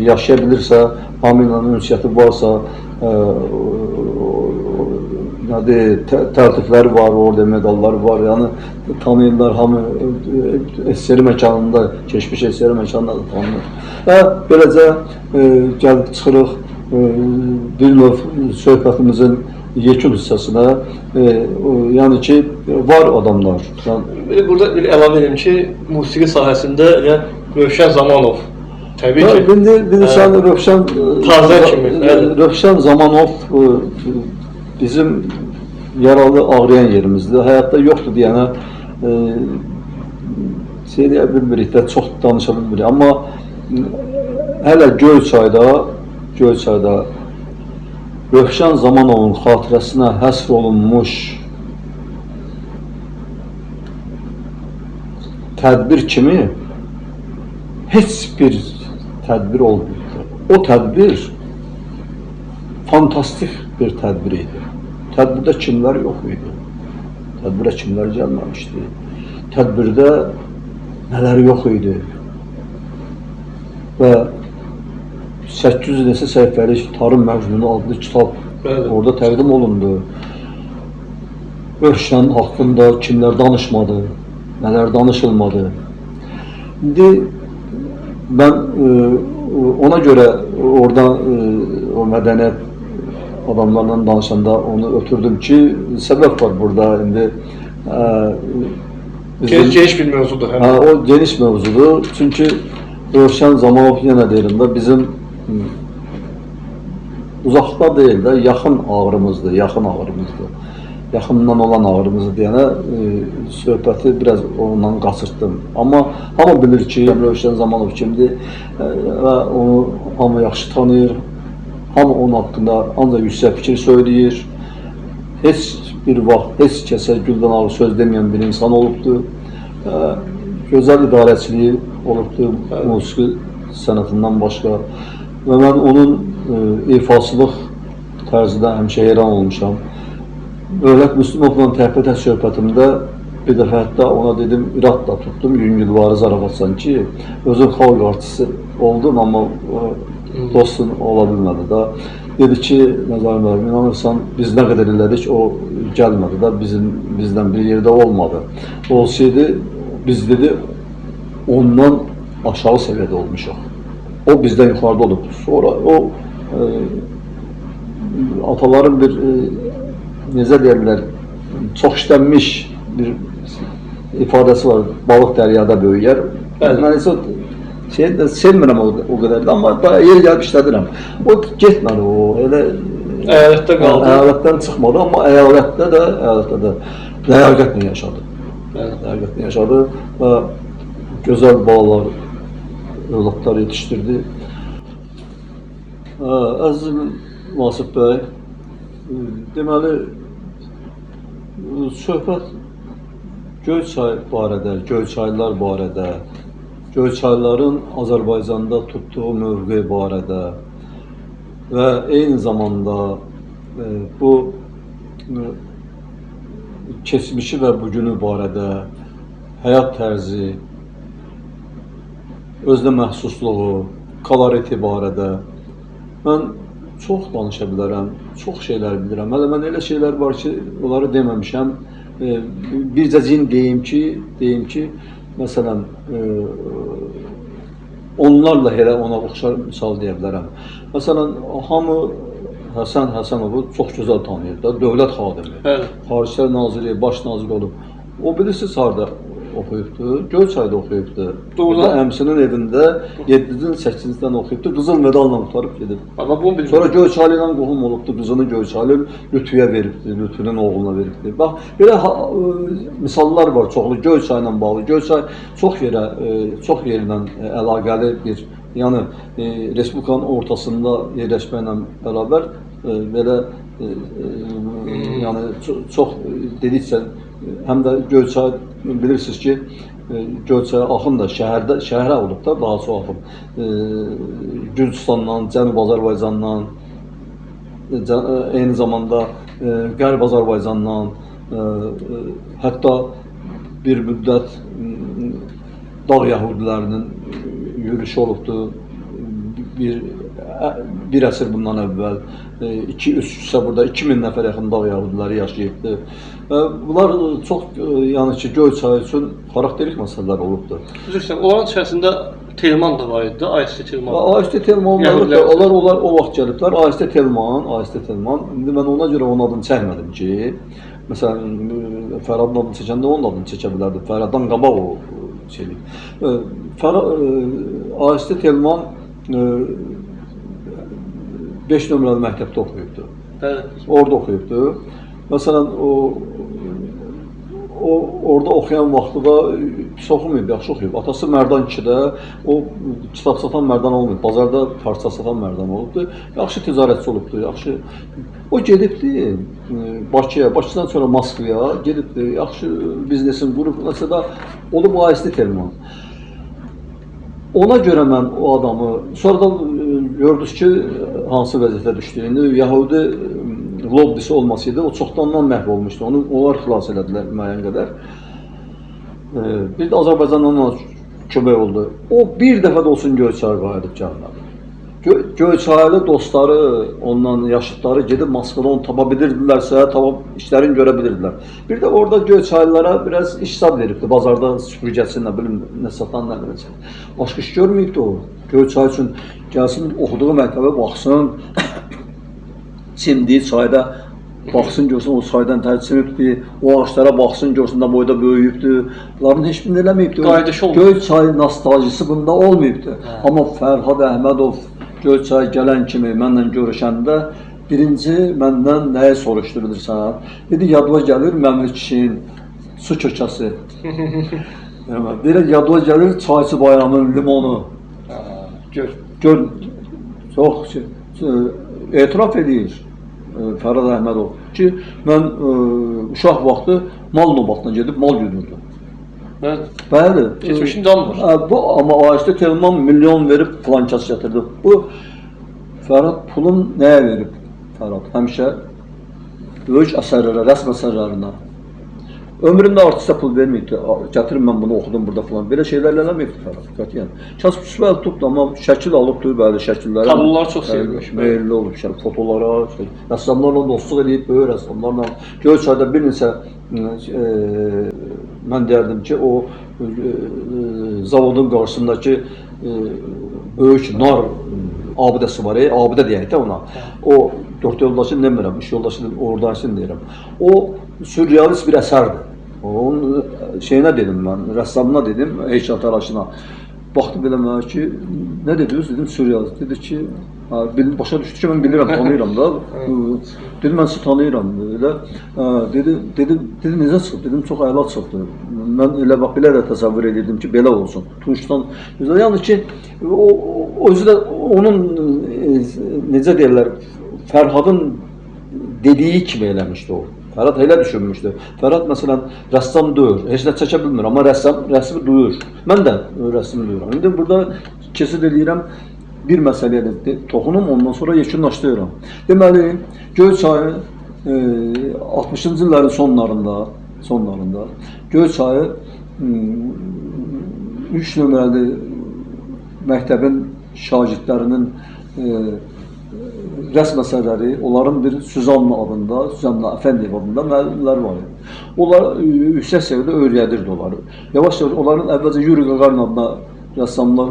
yaşaya bilirsə, hamı ilə ünsiyyəti varsa, təltifləri var, orada medalları var, yəni tanıyırlar, hamı SSR məkanında, keçmiş SSR məkanında da tanınır. Və beləcə gəlib çıxırıq bir növ söhbətimizin yekun hissəsinə, yəni ki, var adamlar. Burada bir əlavə edim ki, musiqi sahəsində Rövşən Zamanov, təbii ki, bilirsən, Tazə kimi. Rövşən Zamanov bizim yaralı ağrıyan yerimizdir. Həyatda yoxdur deyənə deyə bilmirik də, çox danışa bilmirik. Amma hələ Göyçayda Rövşən Zamanovun xatirəsinə həsr olunmuş tədbir kimi heç bir tədbir olmayıb. O tədbir fantastik bir tədbir idi. Tədbirdə kimlər yox idi? Tədbirə kimlər gəlməmişdi? Tədbirdə nələr yox idi? Və 800 neçə səhifəlik Tarım Məcnunu adlı kitab orada təqdim olundu. Rövşən haqqında kimlər danışmadı, nələr danışılmadı. İndi mən ona görə orada o mədəniyyət adamlarla danışanda onu ötürdüm ki, səbəb var burada indi. Geniş bir mövzudur. O geniş mövzudur. Çünki Rövşən Zamanov yenə deyirəm də bizim uzaqda deyil də, yaxın ağrımızdır, yaxından olan ağrımızdır deyənə söhbəti biraz ondan qaçırtdım. Amma hamı bilir ki, Rövşən Zamanov kimdir və onu hamı yaxşı tanıyır, hamı onun haqqında ancaq yüksək fikir söyləyir. Heç bir vaxt, heç kəsə güldən ağır söz deməyən bir insan olubdur. Gözəl idarəçiliyi olubdur musiqi sənətindən başqa. Və mən onun ifasılıq tərzidə həmişə heyran olmuşam. Övrət Müslümovla təhbətə söhbətimdə bir dəfə hətta ona dedim, irad da tutdum, yüngülvarı zarafatsan ki, özün xalq artisti oldun, amma Dostun ola bilmədi də. Dedi ki, Nəzar müəllim, inanırsan, biz nə qədər elədik, o gəlmədi də, bizdən bir yerdə olmadı. Olsaydı, biz dedi, ondan aşağı səviyyədə olmuşuq. O bizdən yuxarıda olub. Sonra o ataların bir, necə deyirlər, çox işlənmiş bir ifadəsi var, balıq dəryada böyüyər. Mən isə sevmirəm o qədər də, amma yer gəlib işlədirəm. O getmədi, o elə Əyalətdə qaldı. əyalətdən çıxmadı, amma əyalətdə də ləyaqətlə yaşadı. Ləyaqətlə yaşadı və gözəl balalar, övladlar yetişdirdi. Əziz Vasif bəy, deməli, söhbət Göyçay barədə, Göyçaylılar barədə, Göyçaylıların Azərbaycanda tutduğu mövqe barədə və eyni zamanda bu keçmişi və bugünü barədə, həyat tərzi, özünə məxsusluğu, koloriti barədə mən çox danışa bilərəm, çox şeylər bilirəm. Hələ mən elə şeylər var ki, onları deməmişəm. Bircəcin deyim ki, məsələn, onlarla elə ona oxşar misal deyə bilərəm. Məsələn, hamı Həsən Həsənovu çox gözəl tanıyır da, dövlət xadimi, Xaricilər Naziri, baş nazir olub. O bilirsiniz harada oxuyubdu, Göyçayda oxuyubdu. Doğrudan əmsinin evində 7-dən 8-dən oxuyubdu, qızıl medalla qutarıb gedib. Sonra Göyçaylı ilə qohum olubdu, qızını Göyçaylı Lütfüyə veribdi, Lütfünün oğluna veribdi. Bax, belə misallar var çoxlu Göyçay ilə bağlı. Göyçay çox yerlə əlaqəli bir, yəni Respublikanın ortasında yerləşməklə bərabər belə yəni çox dedikcə həm də Göyçay bilirsiniz ki, Göyçay axın da şəhərə olub da, daha çox axın. Gürcüstandan, Cənub Azərbaycandan, eyni zamanda Qərb Azərbaycandan, hətta bir müddət dağ yəhudilərinin yürüyüşü olubdu. Bir əsr bundan əvvəl 2-3 burada 2000 nəfər yaxın dağ yəhudiləri yaşayıbdı. Bunlar çox, yəni ki, Göyçay üçün xarakterik məsələlər olubdur. Üzrsən, onların içərisində Telman da var idi, AST Telman. AST Telman var, onlar o vaxt gəliblər. AST Telman. İndi mən ona görə onun adını çəkmədim ki, məsələn, Fəradın adını çəkəndə onun adını çəkə bilərdim. Fəraddan qabaq o şeylik. AST Telman 5 nömrəli məktəbdə oxuyubdu. Orada oxuyubdu. Məsələn, orada oxuyan vaxtı da pis oxumayıb, yaxşı oxuyub. Atası Mərdan 2-də, o kitab satan Mərdan olmayıb, bazarda parça satan Mərdan olubdu. Yaxşı ticarətçi olubdu, yaxşı. O gedibdi Bakıya, Bakıdan sonra Moskvaya gedibdi, yaxşı biznesin qurub, məsələ olub AST Telman. Ona görə mən o adamı, sonra da gördünüz ki, hansı vəziyyətə düşdüyünü, Yahudi lobbisi olmasaydı, o çoxdandan məhv olmuşdu, onlar xilas elədilər müəyyən qədər. Bir də Azərbaycandan ona kömək oldu. O bir dəfə də olsun Göyçaya qayıdıb gəlmədi. Göyçaylı dostları, ondan yaşıtları gedib Moskvada onu tapa bilirdilərsə, işlərini görə bilirdilər. Bir də orada Göyçaylılara biraz işsad veribdi, bazarda süpürgəsi, nə bilim, nə satan, nə biləcək. Başqa iş görməyibdi o. Göyçay üçün gəlsin, oxuduğu məktəbə baxsın, çimdiyi çayda baxsın, görsün, o çaydan tərcimibdi, o ağaçlara baxsın, görsün də boyda böyüyübdü. Bunların heç birini eləməyibdi. Göyçay nostalgisi bunda olmayıbdı. Amma Fərhad Əhmədov Göyçay gələn kimi mənlə görüşəndə birinci məndən nəyi soruşdu bilirsən? Dedi, yadıma gəlir Məmir kişinin su kökəsi. Deyir, yadıma gəlir Çayçı Bayramın limonu. Gör, çox etiraf edir Fərhad Əhmədov ki, mən uşaq vaxtı mal nobatına gedib mal güdürdüm. Bəli. Keçmişin damır. Amma AST Telman milyon verib plankası gətirdi. Bu, Fərhad pulun nəyə verib? Fərhad həmişə böyük əsərlərə, rəsm əsərlərinə. Ömründə artistə pul verməyibdi. Gətirin mən bunu oxudum burada falan. Belə şeylər eləməyibdi Fərhad. Qətiyyən. Kasıb süsbəl tutdu, amma şəkil alıbdı, bəli şəkilləri. Tabloları çox sevirmiş. Meyilli olub, fotolara, rəssamlarla dostluq edib, böyük rəssamlarla. Göyçayda bir neçə mən deyərdim ki, o zavodun qarşısındakı böyük nar abidəsi var, abidə deyək də ona. O dörd yoldaşı demirəm, üç yoldaşı oradasını deyirəm. O sürrealist bir əsərdir. Onun şeyinə dedim mən, rəssamına dedim, heykəltaraşına. Baxdı belə mənə ki, nə dediniz? Dedim sürrealist. Dedi ki, başa düşdü ki, mən bilirəm, tanıyıram da. Dedim, mən sizi tanıyıram. Dedi, necə çıxdı? Dedim, çox əla çıxdı. Mən elə bax, belə də təsəvvür edirdim ki, belə olsun. Tunçdan, yəni ki, özü də onun, necə deyirlər, Fərhadın dediyi kimi eləmişdi o. Fərhad elə düşünmüşdü. Fərhad məsələn rəssam deyir, heç nə çəkə bilmir, amma rəsmi duyur. Mən də rəsmi duyuram. İndi burada keçid edirəm bir məsələyə toxunum, ondan sonra yekunlaşdırıram. Deməli, Göyçayı 60-cı illərin sonlarında Göyçayı 3 nömrəli məktəbin şagirdlərinin rəsm əsərləri, onların bir Süzanna adında, Süzanna Əfəndiyev adında müəllimlər var idi. Onlar yüksək səviyyədə öyrədirdi onları. Yavaş-yavaş onların əvvəlcə Yuri Qaqarin adına rəssamlar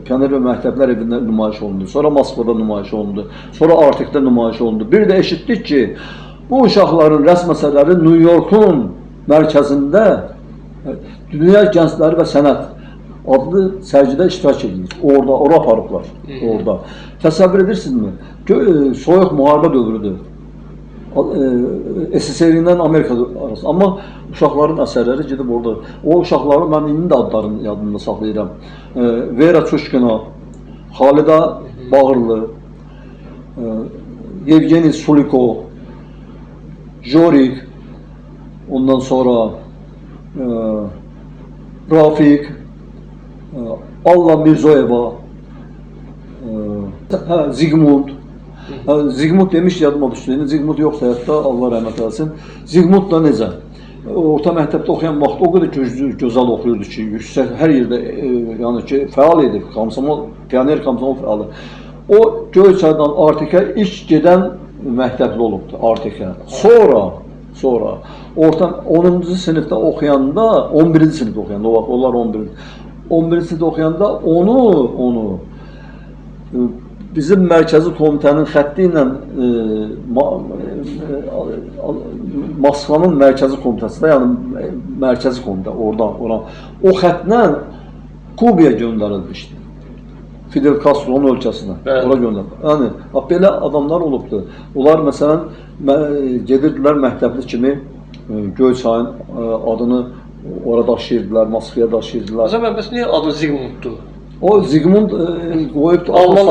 pioner və məktəblər evində nümayiş olundu. Sonra Moskvada nümayiş olundu. Sonra Artikdə nümayiş olundu. Bir də eşitdik ki, bu uşaqların rəsm əsərləri New Yorkun mərkəzində Dünya Gəncləri və Sənət adlı sərgidə iştirak edir. Ora aparıblar. Orada. Təsəvvür edirsinizmi? Soyuq müharibə dövrüdür. SSR-ilə Amerika arası. Amma uşaqların əsərləri gedib orada. O uşaqların mən indi də adlarını yadımda saxlayıram. Vera Çuşkina, Xalida Bağırlı, Yevgeni Sulikov, Jorik, ondan sonra Rafik, Alla Mirzoyeva, Zigmund. Zigmund demiş yadıma düşdü. Zigmund yoxsa həyatda, Allah rəhmət eləsin. Zigmund da necə? Orta məktəbdə oxuyan vaxt o qədər gözəl oxuyurdu ki, yüksək hər yerdə yəni ki, fəal idi. Pioner komsomol fəalı. O Göyçaydan Artikə ilk gedən məktəbli olubdu, Artikə. Sonra orta 10-cu sinifdə oxuyanda, 11-ci sinifdə oxuyanda, onlar 11-ci sinifdə oxuyanda onu bizim mərkəzi komitənin xətti ilə Moskvanın mərkəzi komitəsində, yəni mərkəzi komitə oradan o xətlə Kubaya göndərilmişdi. Fidel Castro'nun ölkəsinə, ora göndərilmişdi. Yəni, belə adamlar olubdu. Onlar məsələn gedirdilər məktəbli kimi Göyçayın adını ora daşıyırdılar, Moskvaya daşıyırdılar. O zaman bəs niyə adı Zigmunddur? O Zigmund qoyubdu. Alman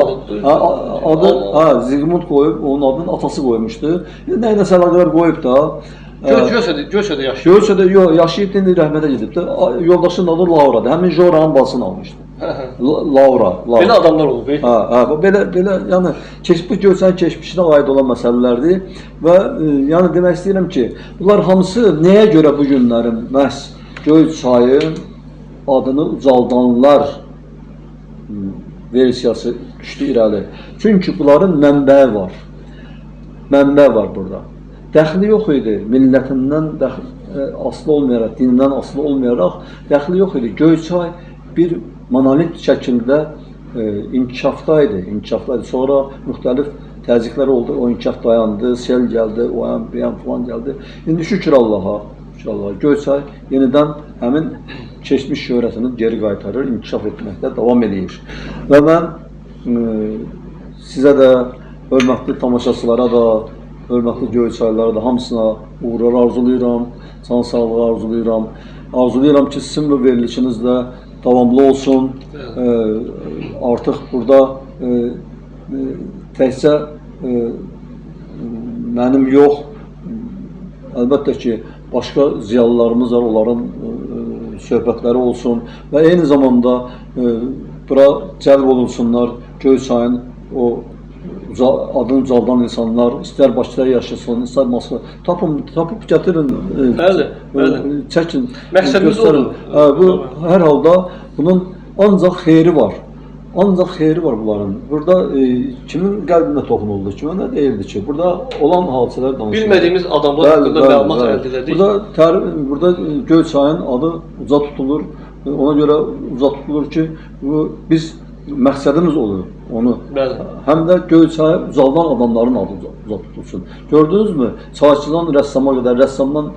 adıdır. Zigmund qoyub, onun adını atası qoymuşdu. Nəyinəsə əlaqələr qoyub da. Göyçədə yaşayıb. Göyçədə yaşayıb, indi rəhmətə gedibdi. Yoldaşının adı Lauradır. Həmin Joranın basını almışdı. Laura. Belə adamlar olub. Belə, yəni bu Göyçənin keçmişinə aid olan məsələlərdir və yəni demək istəyirəm ki, bunlar hamısı nəyə görə bu günlərin məhz Göyçayın adını ucaldanlar versiyası düşdü irəli. Çünki bunların mənbəyi var. Mənbə var burada. Dəxli yox idi. Millətindən asılı olmayaraq, dinindən asılı olmayaraq dəxli yox idi. Göyçay bir monolit şəkildə inkişafdaydı. Sonra müxtəlif təzyiqlər oldu. O inkişaf dayandı, sel gəldi, o yan falan gəldi. İndi şükür Allaha, Göyçay yenidən həmin keçmiş şöhrətini geri qaytarır, inkişaf etməkdə davam edir. Və mən sizə də, hörmətli tamaşaçılara da, hörmətli Göyçaylılara da hamısına uğurlar arzulayıram, can sağlığı arzulayıram. Arzulayıram ki, sizin bu verilişiniz də davamlı olsun. Artıq burada təkcə mənim yox, əlbəttə ki, başqa ziyalılarımız var, onların söhbətləri olsun və eyni zamanda bura cəlb olunsunlar Göyçayın o adını ucaldan insanlar, istər Bakıda yaşasın, istər Moskva, tapıb gətirin, Bəli. çəkin, Məqsədimiz göstərin. odur. Bu hər halda bunun ancaq xeyri var. Ancaq xeyri var bunların. Burada kimin qəlbinə toxunuldu, kimə nə deyildi ki? Burada olan hadisələr danışılır. Bilmədiyimiz adamlar haqqında məlumat əldə edirik. Burada Göyçayın adı uca tutulur. Ona görə uca tutulur ki, biz məqsədimiz olur onu. Bəli. Həm də Göyçaya ucaldan adamların adı uca tutulsun. Gördünüzmü? Çayçıdan rəssama qədər, rəssamdan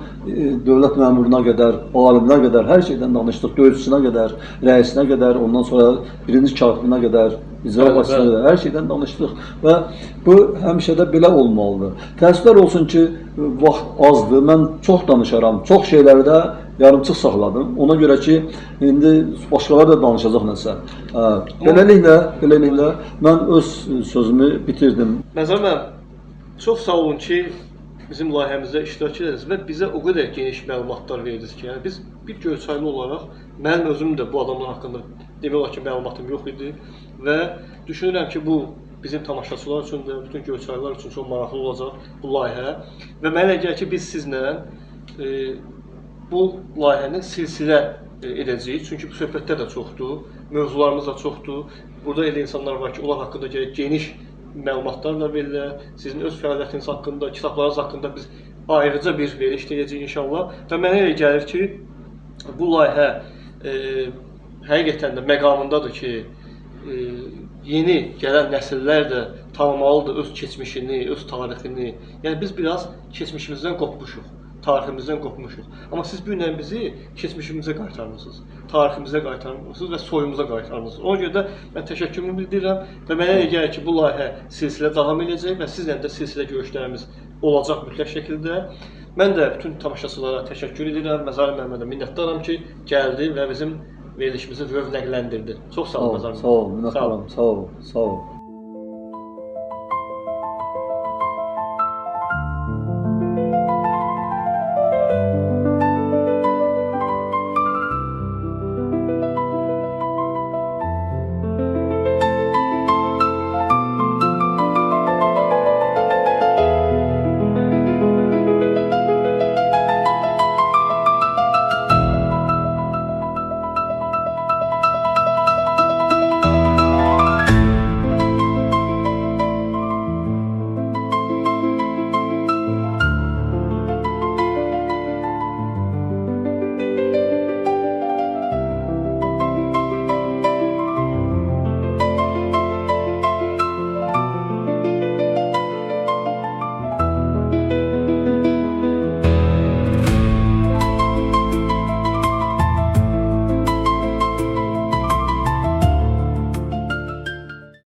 dövlət məmuruna qədər, alimə qədər hər şeydən danışdıq. Döyüşçüsünə qədər, rəisinə qədər, ondan sonra birinci katibinə qədər, icra başçısına qədər hər şeydən danışdıq və bu həmişə də belə olmalıdır. Təəssüflər olsun ki, vaxt azdır. Mən çox danışaram, çox şeyləri də yarımçıq saxladım. Ona görə ki, indi başqaları da danışacaq nəsə. Beləliklə mən öz sözümü bitirdim. Məzər müəllim, çox sağ olun ki, bizim layihəmizdə iştirak ediniz və bizə o qədər geniş məlumatlar verdiniz ki, yəni biz bir Göyçaylı olaraq, mənim özüm də bu adamlar haqqında demək olar ki, məlumatım yox idi və düşünürəm ki, bu bizim tamaşaçılar üçün də, bütün Göyçaylılar üçün çox maraqlı olacaq bu layihə və mənə elə gəlir ki, biz sizlə bu layihəni silsilə edəcəyik, çünki bu söhbətlər də çoxdur, mövzularımız da çoxdur. Burada elə insanlar var ki, onlar haqqında geniş məlumatlar da verirlər. Sizin öz fəaliyyətiniz haqqında, kitablarınız haqqında biz ayrıca bir veriş edəcəyik inşallah. Və mənə elə gəlir ki, bu layihə həqiqətən də məqamındadır ki, yeni gələn nəsillər də tanımalıdır öz keçmişini, öz tarixini. Yəni biz biraz keçmişimizdən qopmuşuq. Tariximizdən qopmuşuq. Amma siz bu ilə bizi keçmişimizə qaytarmısınız, tariximizə qaytarmısınız və soyumuza qaytarmısınız. Ona görə də mən təşəkkürümü bildirirəm və mənə elə gəlir ki, bu layihə silsilə davam edəcək və sizlə də silsilə görüşlərimiz olacaq mütləq şəkildə. Mən də bütün tamaşaçılara təşəkkür edirəm, Məzar müəllimə minnətdaram ki, gəldi və bizim verilişimizi rövnəqləndirdi. Çox sağ olun Məzar müəllim. Sağ ol, minnətdaram. Sağ ol.